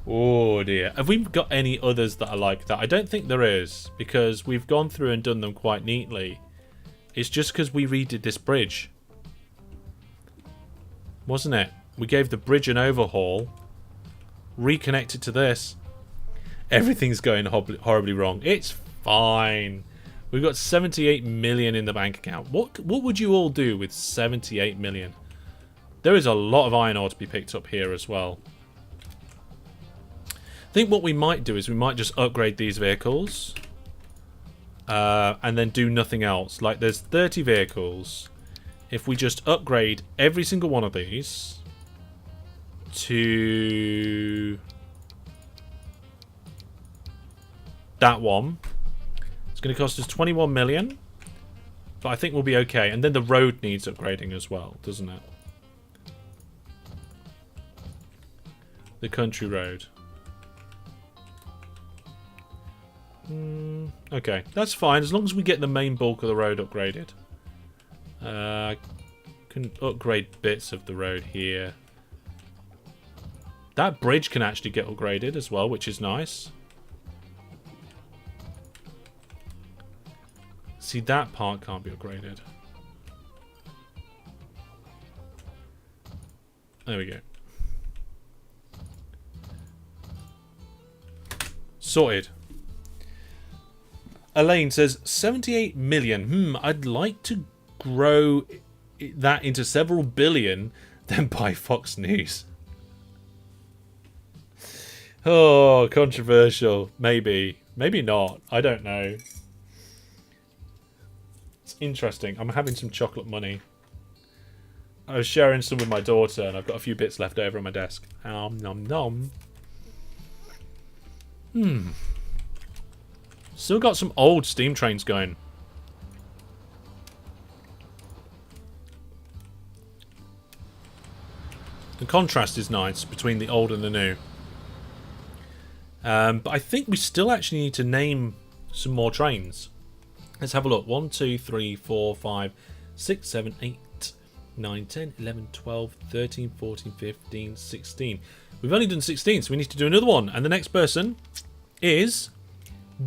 Oh dear. Have we got any others that are like that? I don't think there is, because we've gone through and done them quite neatly. It's just because we redid this bridge. Wasn't it? We gave the bridge an overhaul. Reconnected to this. Everything's going horribly wrong. It's fine. We've got 78 million in the bank account. What would you all do with 78 million? There is a lot of iron ore to be picked up here as well. I think what we might do is we might just upgrade these vehicles. And then do nothing else. Like, there's 30 vehicles. If we just upgrade every single one of these to that one, it's going to cost us 21 million. But I think we'll be okay. And then the road needs upgrading as well, doesn't it? The country road. Okay, that's fine as long as we get the main bulk of the road upgraded. Can upgrade bits of the road here. That bridge can actually get upgraded as well, which is nice. See, that part can't be upgraded. There we go. Sorted. Elaine says 78 million. I'd like to grow that into several billion, then buy Fox News. Oh, controversial. Maybe. Maybe not. I don't know. It's interesting. I'm having some chocolate money. I was sharing some with my daughter, and I've got a few bits left over on my desk. Nom nom nom. Still got some old steam trains going. The contrast is nice between the old and the new. But I think we still actually need to name some more trains. Let's have a look. 1, 2, 3, 4, 5, 6, 7, 8, 9, 10, 11, 12, 13, 14, 15, 16. We've only done 16, so we need to do another one. And the next person is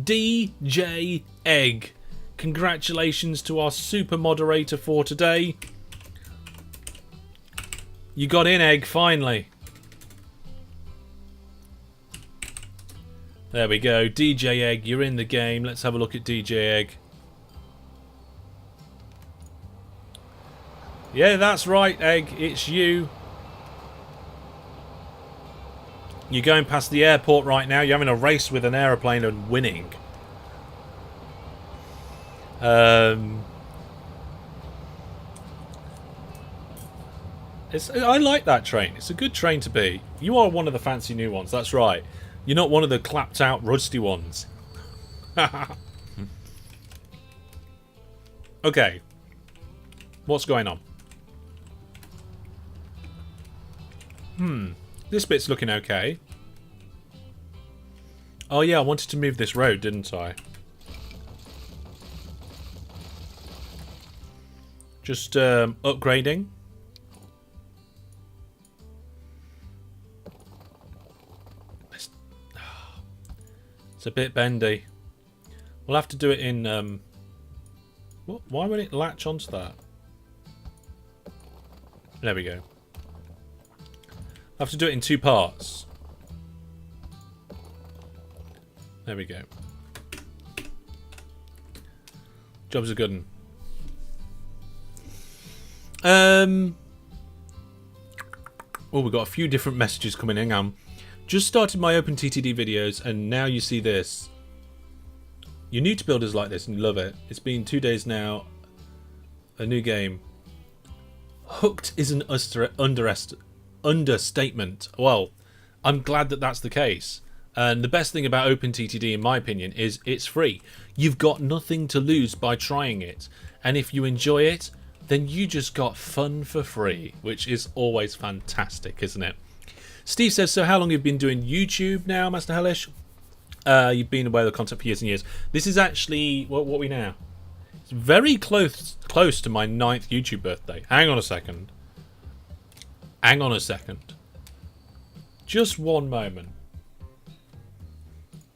DJ Egg. Congratulations to our super moderator for today. You got in, Egg, finally. There we go. DJ Egg, you're in the game. Let's have a look at DJ Egg. Yeah, that's right, Egg. It's you. You're going past the airport right now. You're having a race with an aeroplane and winning. I like that train. It's a good train to be. You are one of the fancy new ones. That's right. You're not one of the clapped out rusty ones. Okay. What's going on? This bit's looking okay. Oh yeah, I wanted to move this road, didn't I? Just upgrading. It's a bit bendy. We'll have to do it in... What? Why would it latch onto that? There we go. I'll have to do it in 2 parts. There we go. Job's a good one. Oh, we've got a few different messages coming in. Just started my OpenTTD videos, and now you see this. You're new to builders like this and you love it. It's been 2 days now. A new game. Hooked is an understatement. Well, I'm glad that that's the case. And the best thing about OpenTTD, in my opinion, is it's free. You've got nothing to lose by trying it. And if you enjoy it, then you just got fun for free, which is always fantastic, isn't it? Steve says, so how long have you been doing YouTube now, Master Hellish? You've been aware of the content for years and years. This is actually, what are we now? It's very close to my 9th YouTube birthday. Hang on a second. Just one moment.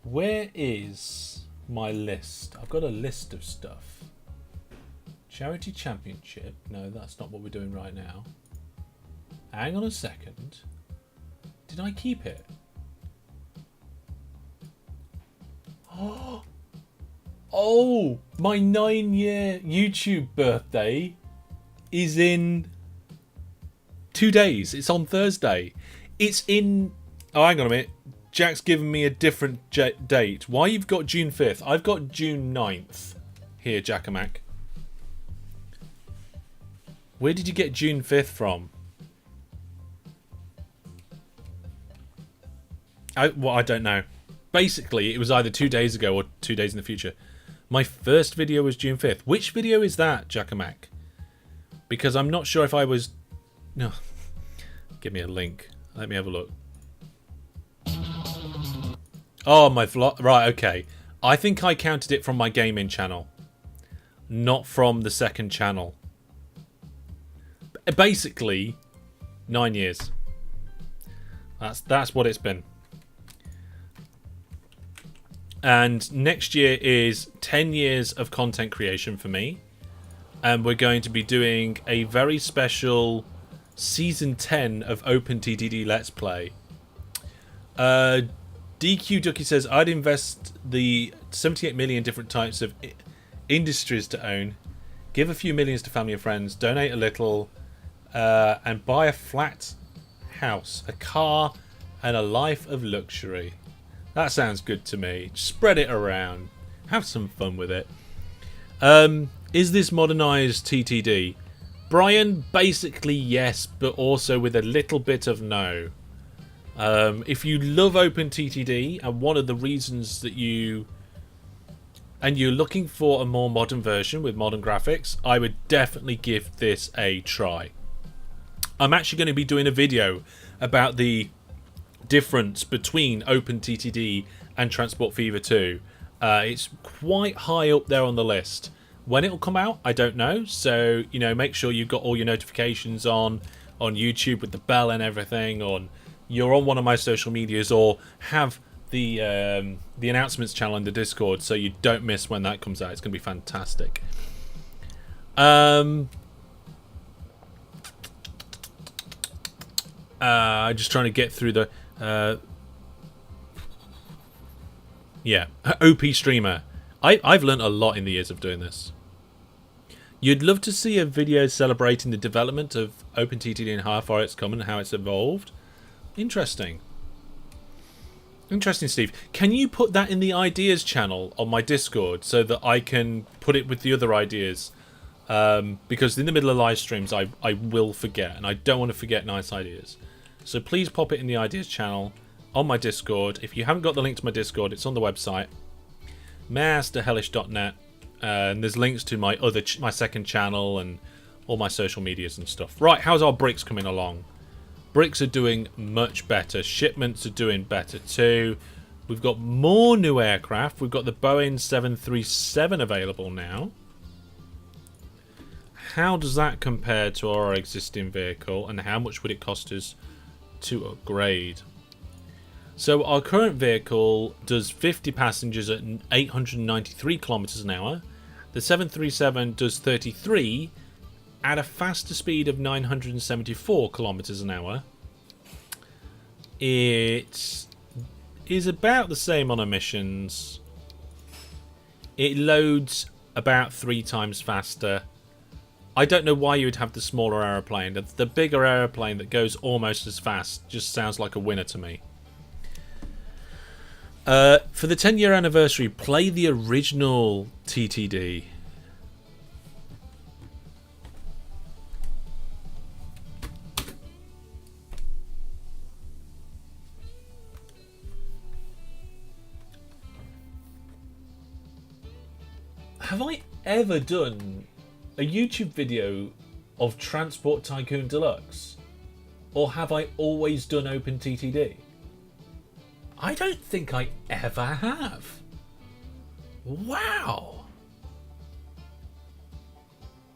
Where is my list? I've got a list of stuff. Charity Championship. No, that's not what we're doing right now. Hang on a second. Did I keep it? Oh, my 9-year YouTube birthday is in 2 days. It's on Thursday. It's in... Oh, hang on a minute. Jack's given me a different date. Why you've got June 5th? I've got June 9th. Here, Jackamac. Where did you get June 5th from? I don't know. Basically, it was either 2 days ago or 2 days in the future. My first video was June 5th. Which video is that, Jackamac? Because I'm not sure if I was... No. Give me a link. Let me have a look. Oh, my vlog. Right, okay. I think I counted it from my gaming channel. Not from the second channel. Basically, 9 years. That's what it's been. And next year is 10 years of content creation for me. And we're going to be doing a very special Season 10 of OpenTTD Let's Play. DQ Ducky says, I'd invest the 78 million different types of industries to own, give a few millions to family and friends, donate a little, and buy a flat house, a car, and a life of luxury. That sounds good to me. Spread it around. Have some fun with it. Is this modernized TTD? Brian, basically yes, but also with a little bit of no. If you love OpenTTD, and one of the reasons that you're looking for a more modern version with modern graphics, I would definitely give this a try. I'm actually going to be doing a video about the difference between OpenTTD and Transport Fever 2. It's quite high up there on the list. When it'll come out, I don't know. So, you know, make sure you've got all your notifications on YouTube with the bell and everything, on you're on one of my social medias, or have the announcements channel in the Discord so you don't miss when that comes out. It's going to be fantastic. Just trying to get through the OP streamer. I've learned a lot in the years of doing this. You'd love to see a video celebrating the development of OpenTTD and how far it's come and how it's evolved. Interesting. Interesting, Steve. Can you put that in the ideas channel on my Discord so that I can put it with the other ideas? Because in the middle of live streams, I will forget, and I don't want to forget nice ideas. So please pop it in the ideas channel on my Discord. If you haven't got the link to my Discord, it's on the website, masterhellish.net. And there's links to my my second channel and all my social medias and stuff. Right, how's our bricks coming along? Bricks are doing much better. Shipments are doing better too. We've got more new aircraft. We've got the Boeing 737 available now. How does that compare to our existing vehicle, and how much would it cost us to upgrade? So our current vehicle does 50 passengers at 893 kilometers an hour. The 737 does 33 at a faster speed of 974 kilometers an hour. It is about the same on emissions. It loads about 3 times faster. I don't know why you would have the smaller aeroplane. The bigger aeroplane that goes almost as fast just sounds like a winner to me. For the 10-year anniversary, play the original TTD. Have I ever done a YouTube video of Transport Tycoon Deluxe? Or have I always done OpenTTD? I don't think I ever have. Wow.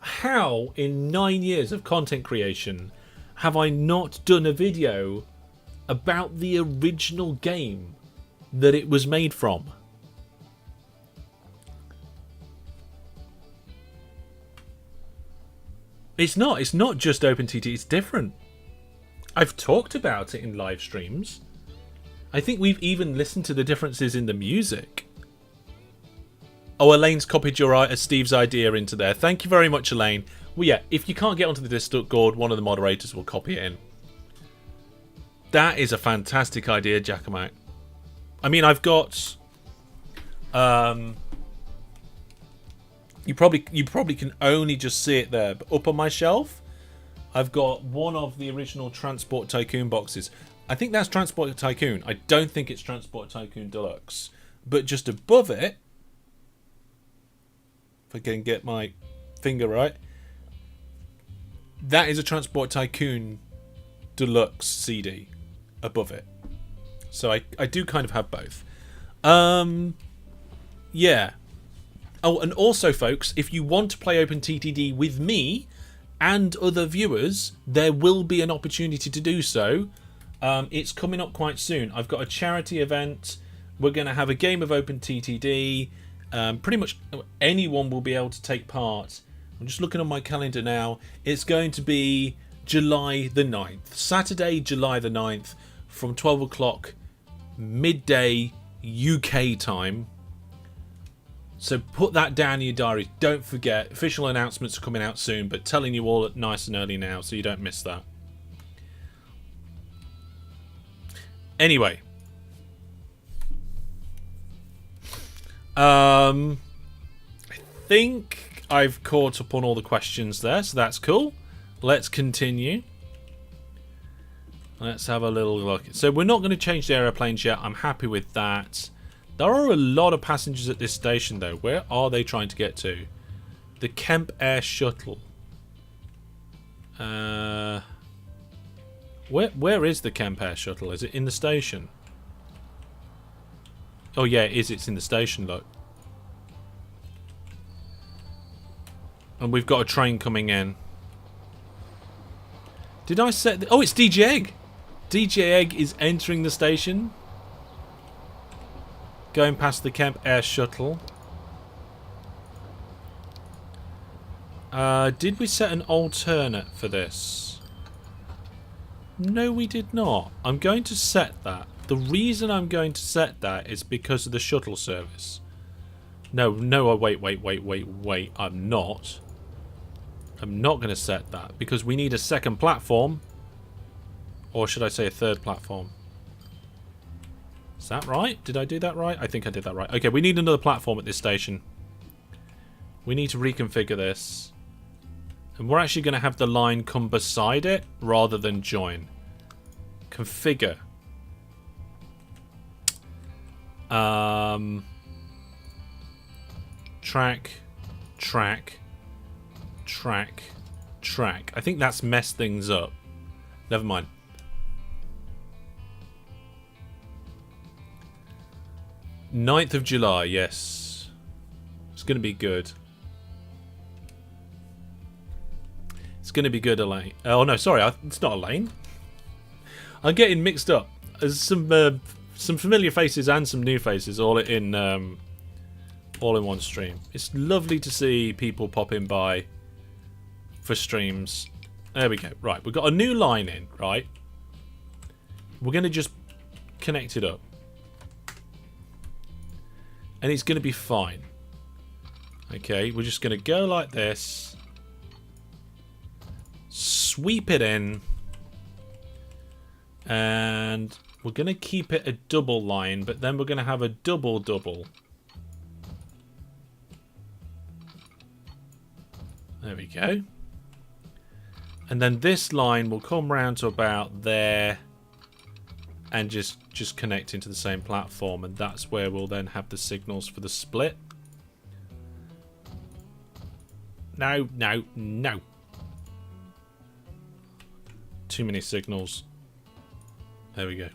How, in 9 years of content creation, have I not done a video about the original game that it was made from? It's not just OpenTT, it's different. I've talked about it in live streams. I think we've even listened to the differences in the music. Oh, Elaine's copied Steve's idea into there. Thank you very much, Elaine. Well, yeah, if you can't get onto the Discord, one of the moderators will copy it in. That is a fantastic idea, Giacomo. I mean, I've got... You probably can only just see it there, but up on my shelf, I've got one of the original Transport Tycoon boxes. I think that's Transport Tycoon. I don't think it's Transport Tycoon Deluxe. But just above it, if I can get my finger right, that is a Transport Tycoon Deluxe CD above it. So I do kind of have both. Yeah. Oh, and also, folks, if you want to play OpenTTD with me and other viewers, there will be an opportunity to do so. It's coming up quite soon. I've got a charity event. We're going to have a game of OpenTTD. Pretty much anyone will be able to take part. I'm just looking on my calendar now. It's going to be July the 9th. Saturday, July the 9th from 12 o'clock midday UK time. So put that down in your diary. Don't forget, official announcements are coming out soon, but telling you all nice and early now so you don't miss that. Anyway. I think I've caught up on all the questions there, so that's cool. Let's continue. Let's have a little look. So we're not going to change the aeroplanes yet. I'm happy with that. There are a lot of passengers at this station, though. Where are they trying to get to? The Kemp Air Shuttle. Where is the Kemp Air Shuttle? Is it in the station? Oh, yeah, it is. It's in the station, look. And we've got a train coming in. Did I set... Oh, it's DJ Egg. DJ Egg is entering the station. Going past the Kemp Air Shuttle. Did we set an alternate for this? No, we did not. I'm going to set that. The reason I'm going to set that is because of the shuttle service. No, wait. I'm not. I'm not going to set that because we need a second platform. Or should I say a third platform? Is that right? Did I do that right? I think I did that right. Okay, we need another platform at this station. We need to reconfigure this. And we're actually going to have the line come beside it rather than join. Configure. Track. I think that's messed things up. Never mind. 9th of July, yes. It's going to be good. It's going to be good, Elaine. Oh, no, sorry. It's not Elaine. I'm getting mixed up. There's some familiar faces and some new faces all in one stream. It's lovely to see people popping by for streams. There we go. Right, we've got a new line in, right? We're going to just connect it up. And it's going to be fine. Okay, we're just going to go like this. sweep it in. And we're going to keep it a double line, but then we're going to have a double-double. There we go. And then this line will come round to about there and just connect into the same platform, and that's where we'll then have the signals for the split. No, no, no. Too many signals. There we go.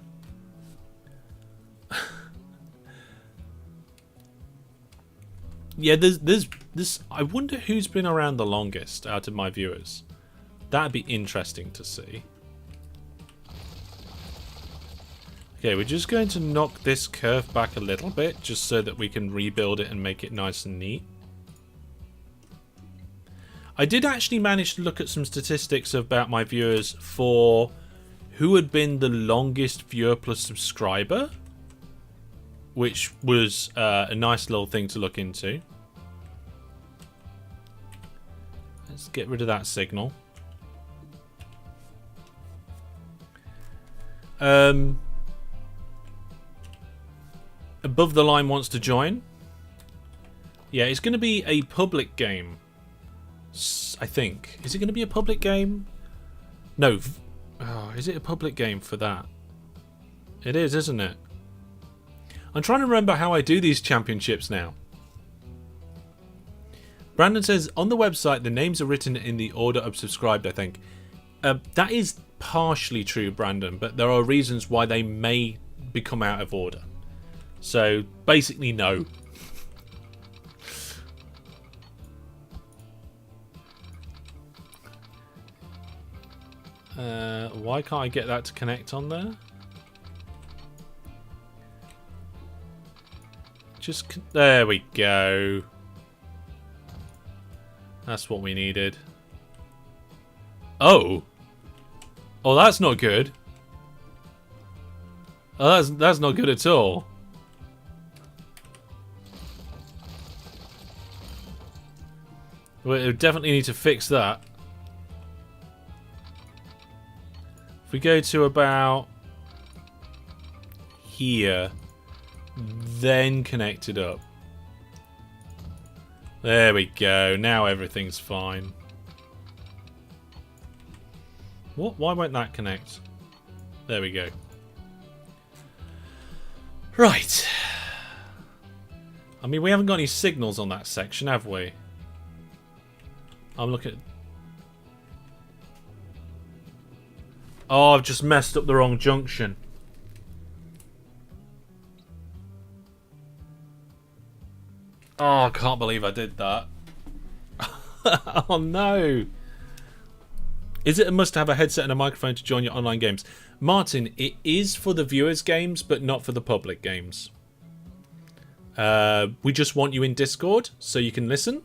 Yeah, there's I wonder who's been around the longest out of my viewers. That'd be interesting to see. Okay, we're just going to knock this curve back a little bit just so that we can rebuild it and make it nice and neat. I did actually manage to look at some statistics about my viewers for who had been the longest viewer plus subscriber, which was a nice little thing to look into. Let's get rid of that signal. Above the line wants to join. Yeah, it's going to be a public game, I think. Is it going to be a public game? No. Oh, is it a public game for that? It is, isn't it? I'm trying to remember how I do these championships now. Brandon says, on the website, the names are written in the order of subscribed, I think. That is partially true, Brandon, but there are reasons why they may become out of order. So, basically, no. Why can't I get that to connect on there? There we go. That's what we needed. Oh! Oh, that's not good. Oh, that's not good at all. We definitely need to fix that. If we go to about here, then connect it up. There we go. Now everything's fine. What? Why won't that connect? There we go. Right. I mean, we haven't got any signals on that section, have we? I'm looking. Oh, I've just messed up the wrong junction. Oh, I can't believe I did that. Oh no. Is it a must to have a headset and a microphone to join your online games? Martin, it is for the viewers' games, but not for the public games. We just want you in Discord so you can listen,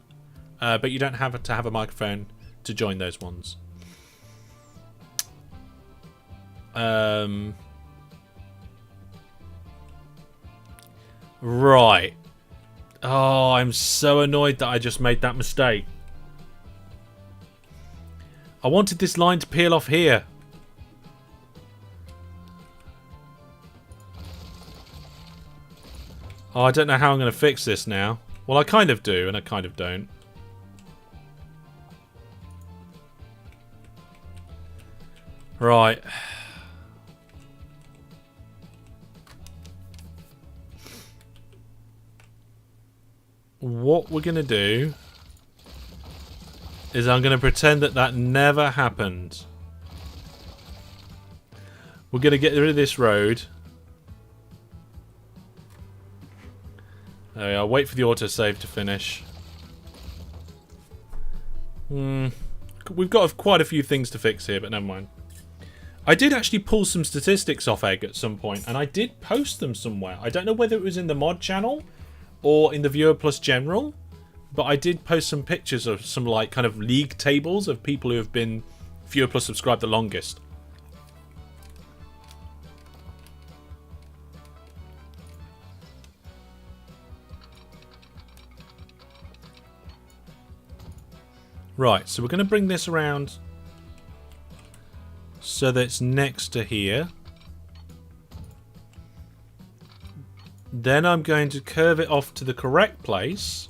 but you don't have to have a microphone to join those ones. Right. Oh, I'm so annoyed that I just made that mistake. I wanted this line to peel off here. Oh, I don't know how I'm going to fix this now. Well, I kind of do, and I kind of don't. Right. What we're going to do is I'm going to pretend that that never happened. We're going to get rid of this road. There we are. Wait for the autosave to finish. We've got quite a few things to fix here, but never mind. I did actually pull some statistics off Egg at some point, and I did post them somewhere. I don't know whether it was in the mod channel or in the Viewer Plus General, but I did post some pictures of some like kind of league tables of people who have been Viewer Plus subscribed the longest. Right, so we're going to bring this around so that's next to here. Then I'm going to curve it off to the correct place.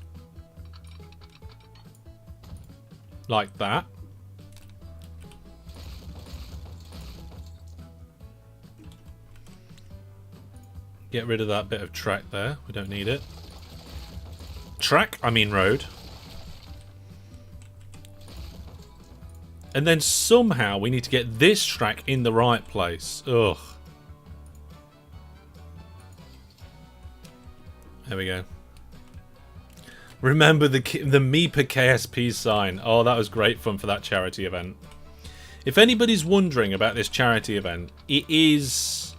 Like that. Get rid of that bit of track there. We don't need it. Track, I mean road. And then somehow we need to get this track in the right place. Ugh. There we go. Remember the MEPA KSP sign. Oh, that was great fun for that charity event. If anybody's wondering about this charity event, it's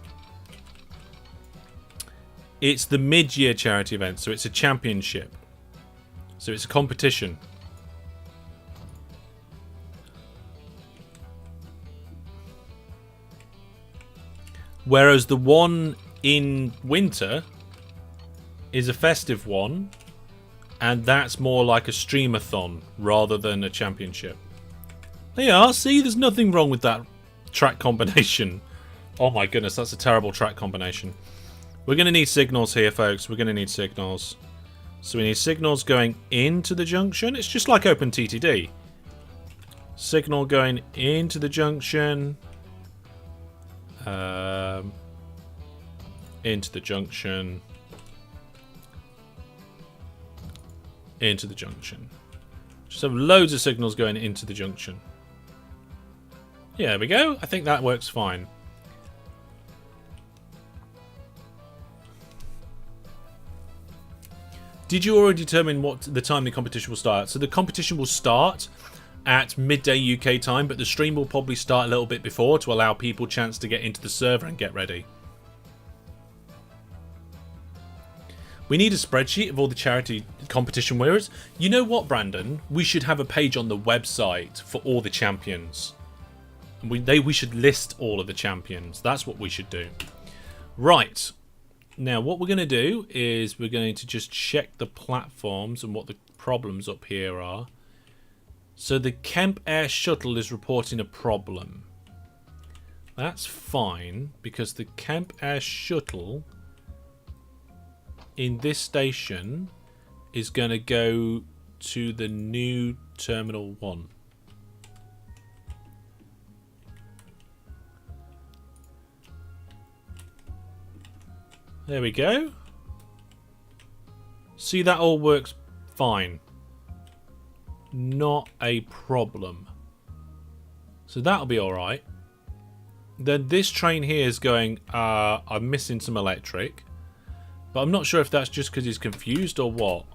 the mid-year charity event, so it's a championship. So it's a competition. Whereas the one in winter is a festive one, and that's more like a streamathon rather than a championship. There you are. See, there's nothing wrong with that track combination. Oh my goodness, that's a terrible track combination. We're going to need signals here, folks. We're going to need signals. So we need signals going into the junction. It's just like OpenTTD. Signal going into the junction. Into the junction. Into the junction. Just have loads of signals going into the junction. Yeah, there we go. I think that works fine. Did you already determine what the time the competition will start? So the competition will start at midday UK time, but the stream will probably start a little bit before to allow people a chance to get into the server and get ready. We need a spreadsheet of all the charity competition winners. You know what, Brandon? We should have a page on the website for all the champions. We should list all of the champions. That's what we should do. Right. Now, what we're going to do is we're going to just check the platforms and what the problems up here are. So the Kemp Air Shuttle is reporting a problem. That's fine, because the Kemp Air Shuttle in this station is going to go to the new Terminal 1. There we go. See, that all works fine. Not a problem. So that'll be alright. Then this train here is going, I'm missing some electric. But I'm not sure if that's just because he's confused or what.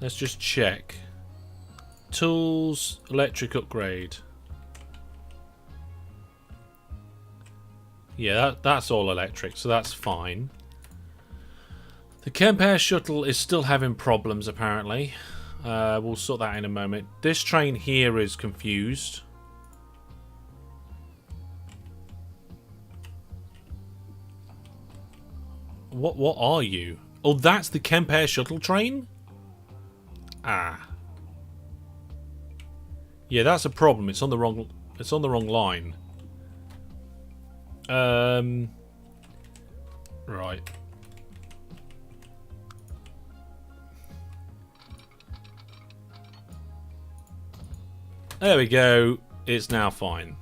Let's just check. Tools, electric upgrade. Yeah, that's all electric, so that's fine. The Kemp Air Shuttle is still having problems, apparently. We'll sort that in a moment. This train here is confused. What are you? Oh, that's the Kemp Air Shuttle train? Ah. Yeah, that's a problem. It's on the wrong line. Right. There we go. It's now fine.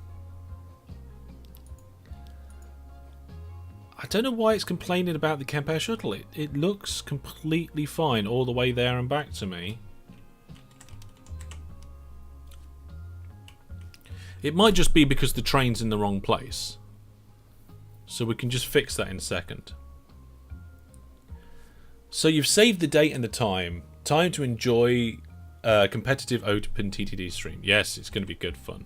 I don't know why it's complaining about the Kemp Air Shuttle. It looks completely fine all the way there and back to me. It might just be because the train's in the wrong place. So we can just fix that in a second. So you've saved the date and the time. Time to enjoy a competitive OpenTTD stream. Yes, it's going to be good fun.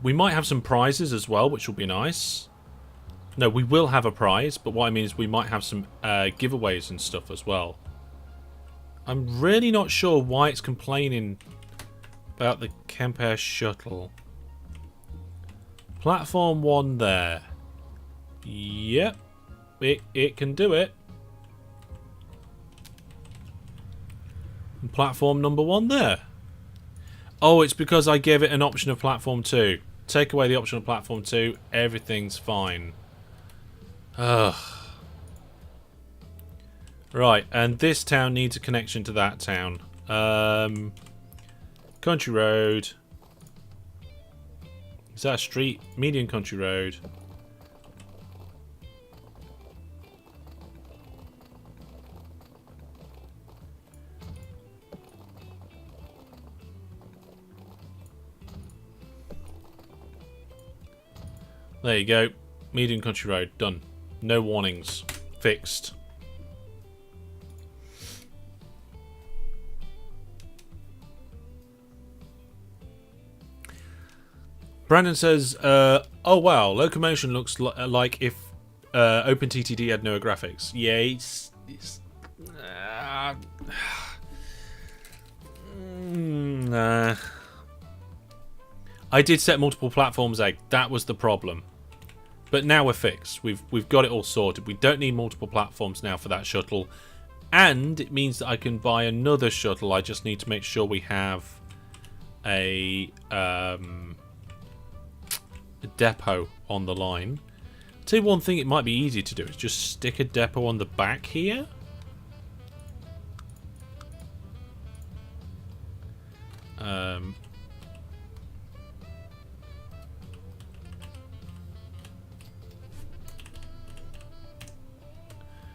We might have some prizes as well, which will be nice. No, we will have a prize, but what I mean is we might have some giveaways and stuff as well. I'm really not sure why it's complaining about the Kemp Air Shuttle. Platform 1 there. Yep. It can do it. And platform number 1 there. Oh, it's because I gave it an option of platform 2. Take away the option of platform 2, everything's fine. Ugh. Right, and this town needs a connection to that town. Country road. Is that a street? Median country road. There you go. Median country road. Done. No warnings. Fixed. Brandon says, oh wow, locomotion looks like if OpenTTD had no graphics. Yeah, it's nah. I did set multiple platforms, Egg. That was the problem. But now we're fixed. We've got it all sorted. We don't need multiple platforms now for that shuttle. And it means that I can buy another shuttle. I just need to make sure we have a depot on the line. I'll tell you one thing it might be easy to do is just stick a depot on the back here.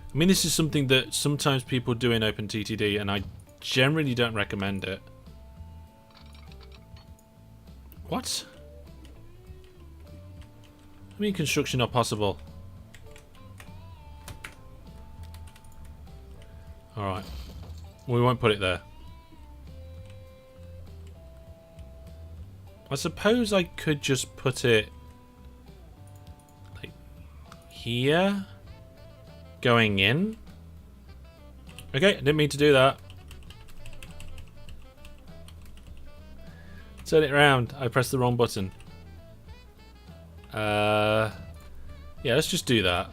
I mean, this is something that sometimes people do in OpenTTD, and I generally don't recommend it. What? I mean, construction not possible. Alright. We won't put it there. I suppose I could just put it like here, going in. Okay, I didn't mean to do that. Turn it around. I pressed the wrong button. Yeah, let's just do that.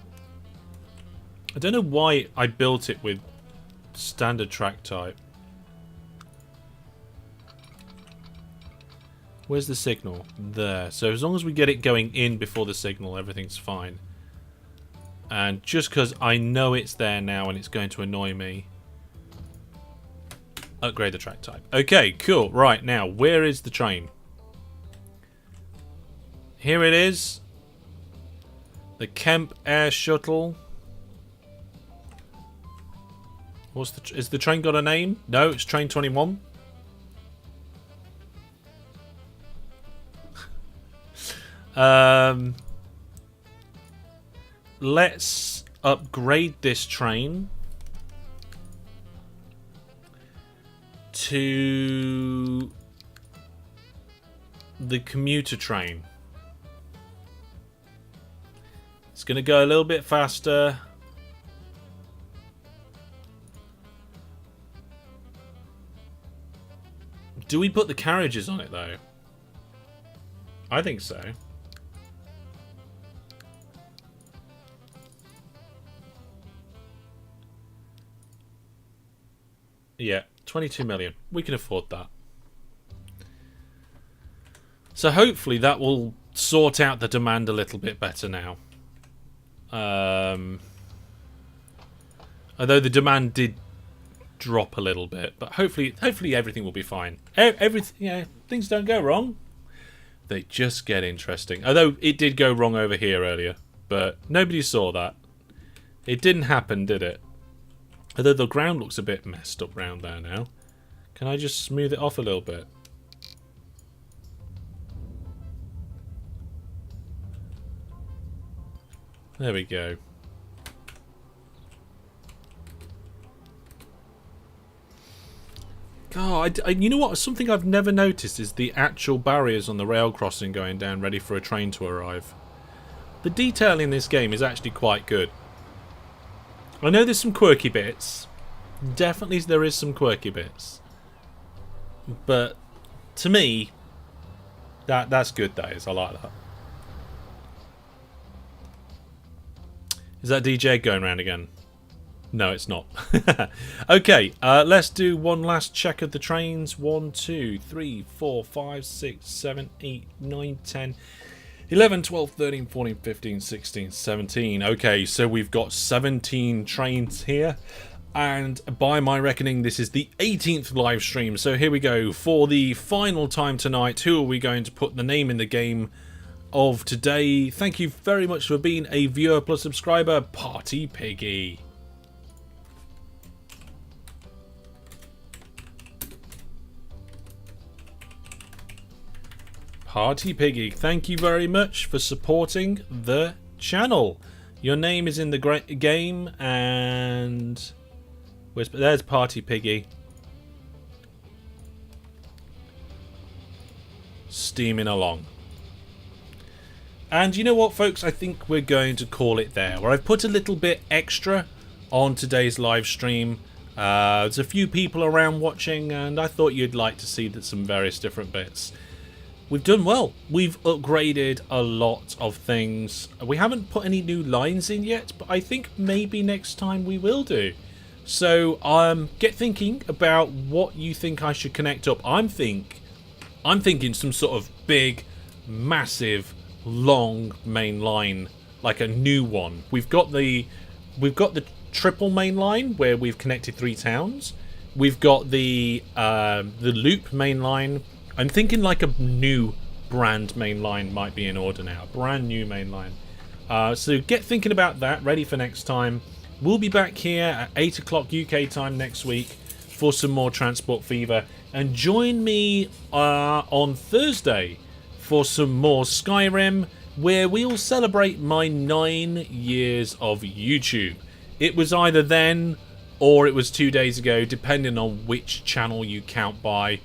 I don't know why I built it with standard track type. Where's the signal? There. So as long as we get it going in before the signal, everything's fine. And just because I know it's there now and it's going to annoy me, upgrade the track type. Okay, cool. Right, now, where is the train? Here it is. The Kemp Air Shuttle. What's the... Is the train got a name? No, it's Train 21. Let's upgrade this train to the commuter train. It's going to go a little bit faster. Do we put the carriages on it though? I think so. Yeah, 22 million. We can afford that. So hopefully that will sort out the demand a little bit better now. Although the demand did drop a little bit, but hopefully everything will be fine. Everything, yeah, things don't go wrong. They just get interesting. Although it did go wrong over here earlier, but nobody saw that. It didn't happen, did it? Although the ground looks a bit messed up round there now. Can I just smooth it off a little bit? There we go. God, you know what? Something I've never noticed is the actual barriers on the rail crossing going down ready for a train to arrive. The detail in this game is actually quite good. I know there's some quirky bits. Definitely there is some quirky bits. But to me, that's good, that is. I like that. Is that DJ going around again? No, it's not. Okay, let's do one last check of the trains. 1, 2, 3, 4, 5, 6, 7, 8, 9, 10, 11, 12, 13, 14, 15, 16, 17. Okay, so we've got 17 trains here. And by my reckoning, this is the 18th live stream. So here we go. For the final time tonight, who are we going to put the name in the game of today? Thank you very much for being a viewer plus subscriber, Party Piggy. Party Piggy, thank you very much for supporting the channel. Your name is in the game, and there's Party Piggy. Steaming along. And you know what, folks? I think we're going to call it there. Where I've put a little bit extra on today's live stream. There's a few people around watching, and I thought you'd like to see some various different bits. We've done well. We've upgraded a lot of things. We haven't put any new lines in yet, but I think maybe next time we will do. So get thinking about what you think I should connect up. I'm thinking some sort of big, massive, long main line, like a new one. We've got the triple main line where we've connected 3 towns. We've got the loop main line. I'm thinking like a new brand main line might be in order now. Brand new main line. So get thinking about that. Ready for next time. We'll be back here at 8 o'clock UK time next week for some more Transport Fever. And join me on Thursday for some more Skyrim, where we'll celebrate my 9 years of YouTube. It was either then or it was 2 days ago, depending on which channel you count by.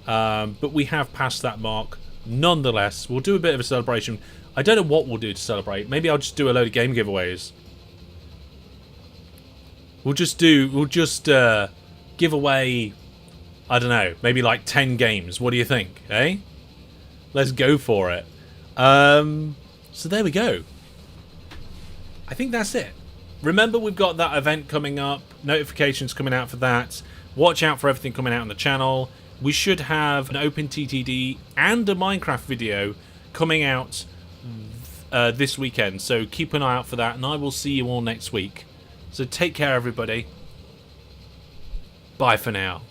But we have passed that mark. Nonetheless, we'll do a bit of a celebration. I don't know what we'll do to celebrate. Maybe I'll just do a load of game giveaways. We'll just give away, I don't know, maybe like 10 games. What do you think, eh? Let's go for it. So there we go. I think that's it. Remember, we've got that event coming up. Notifications coming out for that. Watch out for everything coming out on the channel. We should have an OpenTTD and a Minecraft video coming out this weekend. So keep an eye out for that, and I will see you all next week. So take care, everybody. Bye for now.